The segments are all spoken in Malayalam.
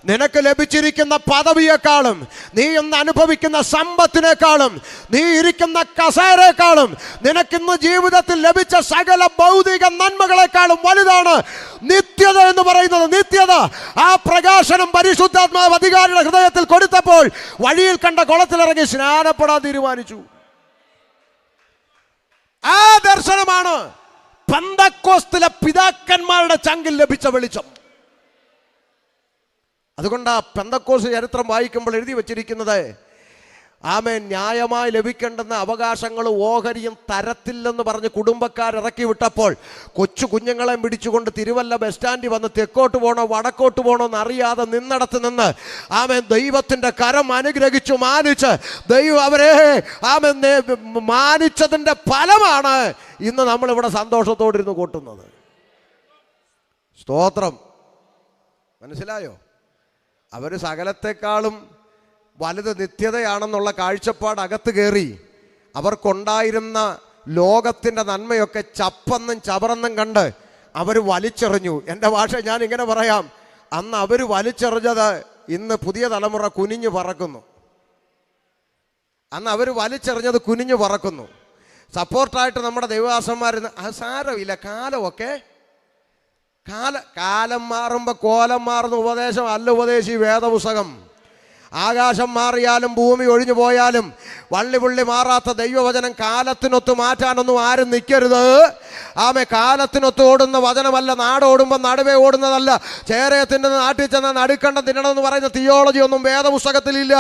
നിനക്ക് ലഭിച്ചിരിക്കുന്ന പദവിയെക്കാളും, നീ ഇന്ന് അനുഭവിക്കുന്ന സമ്പത്തിനേക്കാളും, നീ ഇരിക്കുന്ന കസേരയെക്കാളും, നിനക്കിന്ന് ജീവിതത്തിൽ ലഭിച്ച സകല ഭൗതിക നന്മകളെക്കാളും വലുതാണ് നിത്യത എന്ന് പറയുന്നത്. നിത്യത. ആ പ്രകാശനം പരിശുദ്ധാത്മാവ് അധികാരിയുടെ ഹൃദയത്തിൽ കൊടുത്തപ്പോൾ വഴിയിൽ കണ്ട കുളത്തിലിറങ്ങി സ്നാനപ്പെടാൻ തീരുമാനിച്ചു. ആ ദർശനമാണ് പെന്തക്കോസ്തിലെ പിതാക്കന്മാരുടെ ചങ്കിൽ ലഭിച്ച വെളിച്ചം. അതുകൊണ്ട് ആ പെന്തക്കോസ്ത് ചരിത്രം വായിക്കുമ്പോൾ എഴുതി വച്ചിരിക്കുന്നത്, ആമേൻ, ന്യായമായി ലഭിക്കേണ്ടുന്ന അവകാശങ്ങൾ ഓഹരിയും തരത്തില്ലെന്ന് പറഞ്ഞ് കുടുംബക്കാരിറക്കി വിട്ടപ്പോൾ കൊച്ചു കുഞ്ഞുങ്ങളെ പിടിച്ചുകൊണ്ട് തിരുവല്ല ബസ് സ്റ്റാൻഡിൽ വന്ന് തെക്കോട്ട് പോകണോ വടക്കോട്ട് പോകണോ എന്നറിയാതെ നിന്നിടത്ത് നിന്ന് ആമേൻ ദൈവത്തിൻ്റെ കരം അനുഗ്രഹിച്ചു മാനിച്ച് ദൈവം അവരെ ആമേൻ മാനിച്ചതിൻ്റെ ഫലമാണ് ഇന്ന് നമ്മളിവിടെ സന്തോഷത്തോടിരുന്ന് കൂട്ടുന്നത്. സ്തോത്രം. മനസ്സിലായോ? അവർ സകലത്തെക്കാളും വലുത് നിത്യതയാണെന്നുള്ള കാഴ്ചപ്പാട് അകത്ത് കയറി അവർക്കുണ്ടായിരുന്ന ലോകത്തിൻ്റെ നന്മയൊക്കെ ചപ്പെന്നും ചവറെന്നും കണ്ട് അവർ വലിച്ചെറിഞ്ഞു. എൻ്റെ ഭാഷ ഞാൻ ഇങ്ങനെ പറയാം, അന്ന് അവർ വലിച്ചെറിഞ്ഞത് ഇന്ന് പുതിയ തലമുറ കുനിഞ്ഞു പറക്കുന്നു. അന്ന് അവർ വലിച്ചെറിഞ്ഞത് കുനിഞ്ഞു പറക്കുന്നു. സപ്പോർട്ടായിട്ട് നമ്മുടെ ദൈവദാസന്മാർ സാരമില്ല, കാലമൊക്കെ കാലം മാറുമ്പോൾ കോലം മാറുന്ന ഉപദേശം അല്ല ഉപദേശി വേദപുസ്തകം. ആകാശം മാറിയാലും ഭൂമി ഒഴിഞ്ഞു പോയാലും വള്ളിപുള്ളി മാറാത്ത ദൈവവചനം കാലത്തിനൊത്ത് മാറ്റാനൊന്നും ആരും നിൽക്കരുത്. ആമേ, കാലത്തിനൊത്ത് ഓടുന്ന വചനമല്ല. നാടോടുമ്പോൾ നടുവേ ഓടുന്നതല്ല. ചേരയത്തിൻ്റെ നാട്ടിൽ ചെന്ന നടുക്കണ്ടം തിന്നണമെന്ന് പറയുന്ന തിയോളജി ഒന്നും വേദപുസ്തകത്തിലില്ല.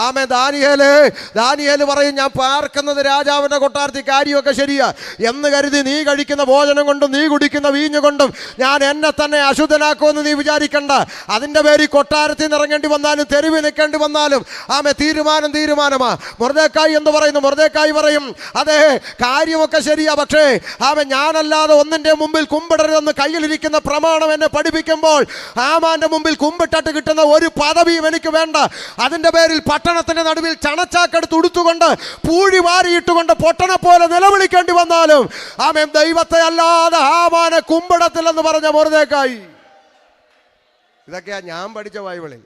ആമേ, ദാനിയേൽ പറയും, ഞാൻ പാർക്കുന്നത് രാജാവിൻ്റെ കൊട്ടാരത്തിൽ, കാര്യമൊക്കെ ശരിയാ എന്ന് കരുതി നീ കഴിക്കുന്ന ഭോജനം കൊണ്ടും നീ കുടിക്കുന്ന വീഞ്ഞു കൊണ്ടും ഞാൻ എന്നെ തന്നെ അശുദ്ധനാക്കുമെന്ന് നീ വിചാരിക്കണ്ട. അതിൻ്റെ പേരിൽ കൊട്ടാരത്തിൽ നിന്ന് ഇറങ്ങേണ്ടി വന്നാലും തെരുവിൽ നിൽക്കേണ്ടി വന്നാലും ആമേ, തീരുമാനമാ. മൊർദെഖായി എന്ന് പറയുന്നു. മൊർദെഖായി പറയും, അതെ കാര്യമൊക്കെ ശരിയാ, പക്ഷേ ആമേ ഞാനല്ലാതെ ഒന്നിൻ്റെ മുമ്പിൽ കുമ്പിടരുതെന്ന് കയ്യിലിരിക്കുന്ന പ്രമാണം എന്നെ പഠിപ്പിക്കുമ്പോൾ ഹാമാന്റെ മുമ്പിൽ കുമ്പിട്ടിട്ട് കിട്ടുന്ന ഒരു പദവിയും എനിക്ക് വേണ്ട. അതിൻ്റെ പേരിൽ പട്ടണത്തിൻ്റെ നടുവിൽ ചണച്ചാക്കെടുത്ത് ഉടുത്തുകൊണ്ട് പൂഴി വാരിയിട്ടുകൊണ്ട് പൊട്ടനെ പോലെ നിലവിളിക്കേണ്ടി വന്നാലും ആമേ ദൈവത്തെ അല്ലാതെ ഹാമാനെ കുമ്പിടത്തില്ലെന്ന് പറഞ്ഞ മൊർദെഖായി. ഇതൊക്കെയാ ഞാൻ പഠിച്ച ബൈബിളിൽ.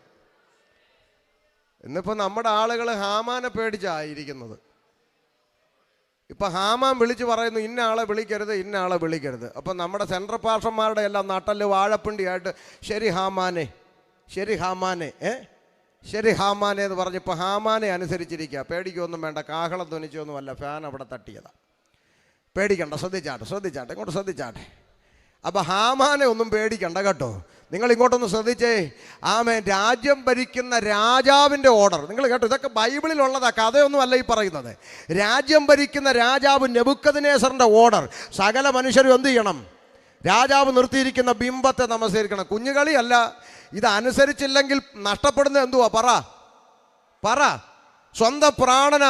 ഇന്നിപ്പോൾ നമ്മുടെ ആളുകൾ ഹാമാനെ പേടിച്ചായിരിക്കുന്നത്. ഇപ്പം ഹാമാൻ വിളിച്ച് പറയുന്നു, ഇന്ന ആളെ വിളിക്കരുത്, ഇന്ന ആളെ വിളിക്കരുത്. അപ്പം നമ്മുടെ സെൻട്രൽ പാർഷന്മാരുടെ എല്ലാം നട്ടല് വാഴപ്പിണ്ടിയായിട്ട് ശരി ഹാമാനെ എന്ന് പറഞ്ഞ് ഇപ്പം ഹാമാനെ അനുസരിച്ചിരിക്കുക. പേടിക്കൊന്നും വേണ്ട, കാഹളം ധ്വനിച്ചൊന്നുമല്ല, ഫാൻ അവിടെ തട്ടിയതാ. പേടിക്കണ്ട, ശ്രദ്ധിച്ചാട്ടെ ഇങ്ങോട്ട് ശ്രദ്ധിച്ചാട്ടെ. അപ്പം ഹാമാനെ ഒന്നും പേടിക്കണ്ട കേട്ടോ. നിങ്ങൾ ഇങ്ങോട്ടൊന്ന് ശ്രദ്ധിച്ചേ. ആമേൻ, രാജ്യം ഭരിക്കുന്ന രാജാവിൻ്റെ ഓർഡർ നിങ്ങൾ കേട്ടോ. ഇതൊക്കെ ബൈബിളിലുള്ളതാ, കഥയൊന്നും അല്ല ഈ പറയുന്നത്. രാജ്യം ഭരിക്കുന്ന രാജാവ് നെബൂഖദ്നേസറിൻ്റെ ഓർഡർ. സകല മനുഷ്യരും എന്ത് ചെയ്യണം? രാജാവ് നിർത്തിയിരിക്കുന്ന ബിംബത്തെ നമസ്കരിക്കണം. കുഞ്ഞുകളിയല്ല. ഇതനുസരിച്ചില്ലെങ്കിൽ നഷ്ടപ്പെടുന്നത് എന്തുവാ? പറ. സ്വന്തം പ്രാണന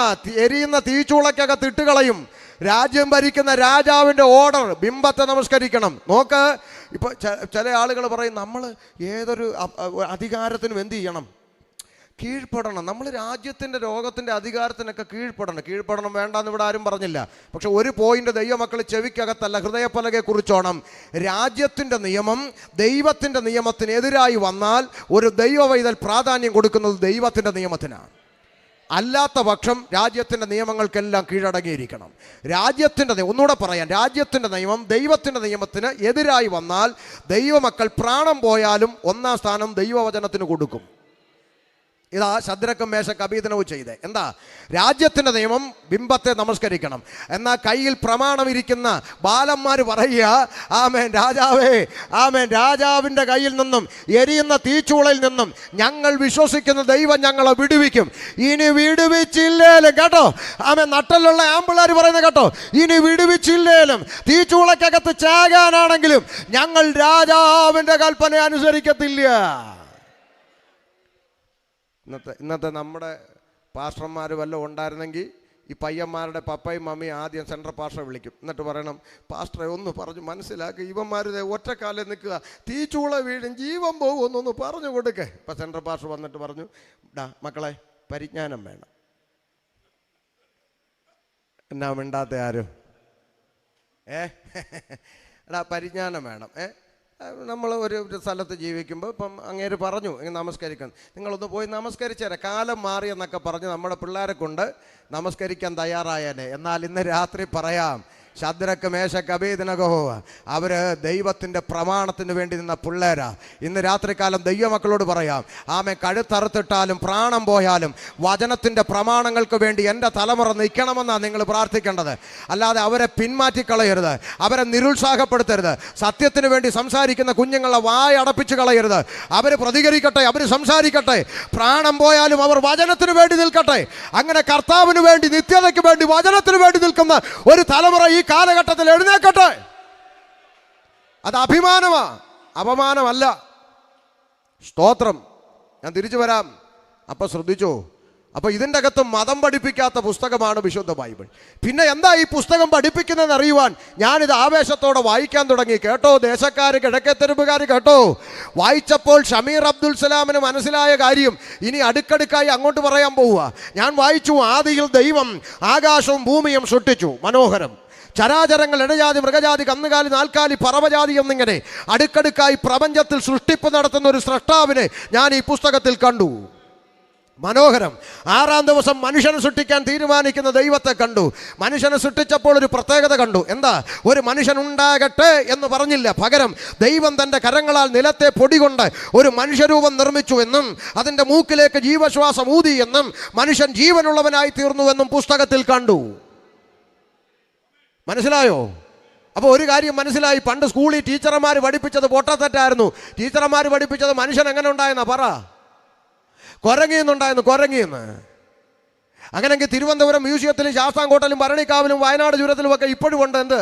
എരിയുന്ന തീച്ചൂളക്കകത്ത് ഇട്ടുകളയും. രാജ്യം ഭരിക്കുന്ന രാജാവിൻ്റെ ഓർഡർ, ബിംബത്തെ നമസ്കരിക്കണം. നോക്ക്, ഇപ്പോൾ ചില ആളുകൾ പറയും നമ്മൾ ഏതൊരു അധികാരത്തിനും എന്ത് ചെയ്യണം? കീഴ്പ്പെടണം. നമ്മൾ രാജ്യത്തിൻ്റെ ലോകത്തിൻ്റെ അധികാരത്തിനൊക്കെ കീഴ്പ്പെടണം വേണ്ടെന്ന് ഇവിടെ ആരും പറഞ്ഞില്ല. പക്ഷെ ഒരു പോയിന്റ് ദൈവമക്കൾ ചെവിക്കകത്തല്ല, ഹൃദയപ്പലകെ കുറിച്ചോണം. രാജ്യത്തിൻ്റെ നിയമം ദൈവത്തിൻ്റെ നിയമത്തിനെതിരായി വന്നാൽ ഒരു ദൈവവൈതൽ പ്രാധാന്യം കൊടുക്കുന്നത് ദൈവത്തിൻ്റെ നിയമത്തിനാണ്. അല്ലാത്ത പക്ഷം രാജ്യത്തിൻ്റെ നിയമങ്ങൾക്കെല്ലാം കീഴടങ്ങിയിരിക്കണം. ഒന്നുകൂടെ പറയാം, രാജ്യത്തിൻ്റെ നിയമം ദൈവത്തിൻ്റെ നിയമത്തിന് എതിരായി വന്നാൽ ദൈവമക്കൾ പ്രാണം പോയാലും ഒന്നാം സ്ഥാനം ദൈവവചനത്തിന് കൊടുക്കും. ഇതാ ശദ്രക്കും മേശക്കും അബീദനവും ചെയ്തേ. എന്താ? രാജ്യത്തിൻ്റെ നിയമം ബിംബത്തെ നമസ്കരിക്കണം. എന്നാൽ കയ്യിൽ പ്രമാണം ഇരിക്കുന്ന ബാലന്മാർ പറയുക, ആമേൻ രാജാവേ, ആമേൻ രാജാവിൻ്റെ കയ്യിൽ നിന്നും എരിയുന്ന തീച്ചൂളയിൽ നിന്നും ഞങ്ങൾ വിശ്വസിക്കുന്ന ദൈവം ഞങ്ങളെ വിടുവിക്കും. ഇനി വിടുവിച്ചില്ലേലും കേട്ടോ, ആമേൻ നട്ടലുള്ള ആമ്പിള്ളേർ പറയുന്നത് കേട്ടോ, ഇനി വിടുവിച്ചില്ലേലും തീച്ചൂളക്കകത്ത് ചാകാനാണെങ്കിലും ഞങ്ങൾ രാജാവിൻ്റെ കൽപ്പന അനുസരിക്കത്തില്ല. ഇന്നത്തെ നമ്മുടെ പാസ്റ്റർമാർ വല്ലതും ഉണ്ടായിരുന്നെങ്കിൽ ഈ പയ്യന്മാരുടെ പപ്പയും മമ്മിയും ആദ്യം സെൻട്രൽ പാസ്റ്ററെ വിളിക്കും. എന്നിട്ട് പറയണം, പാസ്റ്ററെ ഒന്ന് പറഞ്ഞു മനസ്സിലാക്കി, ഇവന്മാർ ഒറ്റക്കാലം നിൽക്കുക, തീച്ചൂള വീഴും, ജീവൻ പോകും, ഒന്ന് പറഞ്ഞു കൊടുക്കേ. ഇപ്പം സെൻട്രൽ പാസ്റ്റർ വന്നിട്ട് പറഞ്ഞു, മക്കളെ പരിജ്ഞാനം വേണം. എന്നാ മിണ്ടാത്ത ആരും? പരിജ്ഞാനം വേണം. നമ്മൾ ഒരു സ്ഥലത്ത് ജീവിക്കുമ്പോൾ ഇപ്പം അങ്ങേര് പറഞ്ഞു ഇങ്ങനെ നമസ്കരിക്കണം, നിങ്ങളൊന്ന് പോയി നമസ്കരിച്ചേരെ, കാലം മാറിയെന്നൊക്കെ പറഞ്ഞ് നമ്മുടെ പിള്ളേരെ കൊണ്ട് നമസ്കരിക്കാൻ തയ്യാറായേനെ. എന്നാൽ ഇന്ന് രാത്രി പറയാം, ശദ്രക്ക് മേശക്ക് അബേദ്നെഗോ അവർ ദൈവത്തിൻ്റെ പ്രമാണത്തിന് വേണ്ടി നിന്ന പിള്ളേരാ. ഇന്ന് രാത്രികാലം ദൈവമക്കളോട് പറയാം, ആമേ, കഴുത്തറുത്തിട്ടാലും പ്രാണം പോയാലും വചനത്തിൻ്റെ പ്രമാണങ്ങൾക്ക് വേണ്ടി എൻ്റെ തലമുറ നിൽക്കണമെന്നാണ് നിങ്ങൾ പ്രാർത്ഥിക്കേണ്ടത്. അല്ലാതെ അവരെ പിന്മാറ്റിക്കളയരുത്, അവരെ നിരുത്സാഹപ്പെടുത്തരുത്. സത്യത്തിന് വേണ്ടി സംസാരിക്കുന്ന കുഞ്ഞുങ്ങളെ വായ അടപ്പിച്ച് കളയരുത്. അവർ പ്രതികരിക്കട്ടെ, അവർ സംസാരിക്കട്ടെ. പ്രാണം പോയാലും അവർ വചനത്തിന് വേണ്ടി നിൽക്കട്ടെ. അങ്ങനെ കർത്താവിന് വേണ്ടി, നിത്യതയ്ക്ക് വേണ്ടി, വചനത്തിന് വേണ്ടി നിൽക്കുന്ന ഒരു തലമുറ ഈ കാലഘട്ടത്തിൽ എഴുന്നേക്കട്ടെ. അത് അഭിമാനമാ, അപമാനമല്ല. സ്തോത്രം. ഞാൻ തിരിച്ചു വരാം. അപ്പൊ ശ്രദ്ധിച്ചോ, അപ്പൊ ഇതിൻ്റെ അകത്ത് മതം പഠിപ്പിക്കാത്ത പുസ്തകമാണ് വിശുദ്ധ ബൈബിൾ. പിന്നെ എന്താ ഈ പുസ്തകം പഠിപ്പിക്കുന്നതെന്ന് അറിയുവാൻ ഞാനിത് ആവേശത്തോടെ വായിക്കാൻ തുടങ്ങി. കേട്ടോ ദേശക്കാർ, കിഴക്കേത്തെരുവുകാർ, കേട്ടോ. വായിച്ചപ്പോൾ ഷമീർ അബ്ദുൽ സലാമിന് മനസ്സിലായ കാര്യം ഇനി അടുക്കടുക്കായി അങ്ങോട്ട് പറയാൻ പോവുക. ഞാൻ വായിച്ചു, ആദിയിൽ ദൈവം ആകാശവും ഭൂമിയും സൃഷ്ടിച്ചു. മനോഹരം. ചരാചരങ്ങൾ, ഇടജാതി, മൃഗജാതി, കന്നുകാലി, നാൽക്കാലി, പറവജാതി എന്നിങ്ങനെ അടുക്കടുക്കായി പ്രപഞ്ചത്തിൽ സൃഷ്ടിപ്പ് നടത്തുന്ന ഒരു സ്രഷ്ടാവിനെ ഞാൻ ഈ പുസ്തകത്തിൽ കണ്ടു. മനോഹരം. 6-ാം ദിവസം മനുഷ്യനെ സൃഷ്ടിക്കാൻ തീരുമാനിക്കുന്ന ദൈവത്തെ കണ്ടു. മനുഷ്യനെ സൃഷ്ടിച്ചപ്പോൾ ഒരു പ്രത്യേകത കണ്ടു. എന്താ? ഒരു മനുഷ്യൻ ഉണ്ടാകട്ടെ എന്ന് പറഞ്ഞില്ല. പകരം ദൈവം തൻ്റെ കരങ്ങളാൽ നിലത്തെ പൊടി കൊണ്ട് ഒരു മനുഷ്യരൂപം നിർമ്മിച്ചു എന്നും അതിൻ്റെ മൂക്കിലേക്ക് ജീവശ്വാസം ഊതി എന്നും മനുഷ്യൻ ജീവനുള്ളവനായി തീർന്നുവെന്നും പുസ്തകത്തിൽ കണ്ടു. മനസ്സിലായോ? അപ്പോൾ ഒരു കാര്യം മനസ്സിലായി. പണ്ട് സ്കൂളിൽ ടീച്ചർമാർ പഠിപ്പിച്ചത് പൊട്ടത്തെറ്റായിരുന്നു. ടീച്ചർമാർ പഠിപ്പിച്ചത് മനുഷ്യൻ എങ്ങനെ ഉണ്ടായെന്നാ പറ? കുരങ്ങിയെന്നുണ്ടായിരുന്നു, കുരങ്ങിയെന്ന്. അങ്ങനെയെങ്കിൽ തിരുവനന്തപുരം മ്യൂസിയത്തിലും ശാസ്താംകോട്ടയിലും ഭരണിക്കാവിലും വയനാട് ചുരത്തിലും ഒക്കെ ഇപ്പോഴും ഉണ്ട് എന്ത്?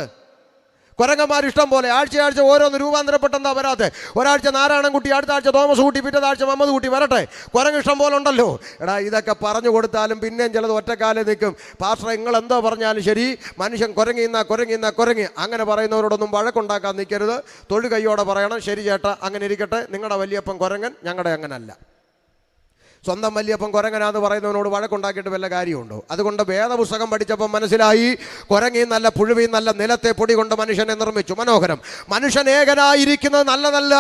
കുരങ്ങന്മാർ ഇഷ്ടം പോലെ. ആഴ്ച ഓരോന്ന് രൂപാന്തരപ്പെട്ടെന്താ വരാതെ? ഒരാഴ്ച നാരായണൻകുട്ടി, അടുത്ത ആഴ്ച തോമസ് കുട്ടി, പിറ്റേതാഴ്ച മുഹമ്മദ് കുട്ടി വരട്ടെ. കുരങ്ങ് ഇഷ്ടം പോലെ ഉണ്ടല്ലോ. എടാ, ഇതൊക്കെ പറഞ്ഞു കൊടുത്താലും പിന്നെയും ചിലത് ഒറ്റക്കാലം നിൽക്കും. പാസ്റ്റർ, നിങ്ങൾ എന്തോ പറഞ്ഞാലും ശരി, മനുഷ്യൻ കുരങ്ങി അങ്ങനെ പറയുന്നവരോടൊന്നും വഴക്കുണ്ടാക്കാൻ നിൽക്കരുത്. തൊഴു കൈയോടെ പറയണം, ശരി ചേട്ടാ, അങ്ങനെ ഇരിക്കട്ടെ, നിങ്ങളുടെ വലിയപ്പൻ കുരങ്ങൻ, ഞങ്ങളുടെ അങ്ങനല്ല. സ്വന്തം വലിയപ്പം കുരങ്ങനാന്ന് പറയുന്നവനോട് വഴക്കുണ്ടാക്കിയിട്ട് വല്ല കാര്യമുണ്ടോ? അതുകൊണ്ട് വേദപുസ്തകം പഠിച്ചപ്പം മനസ്സിലായി, കുരങ്ങിയും നല്ല പുഴുവിയും നല്ല നിലത്തെ പൊടി കൊണ്ട് മനുഷ്യനെ നിർമ്മിച്ചു. മനോഹരം. മനുഷ്യൻ ഏകനായിരിക്കുന്നത് നല്ലതല്ല,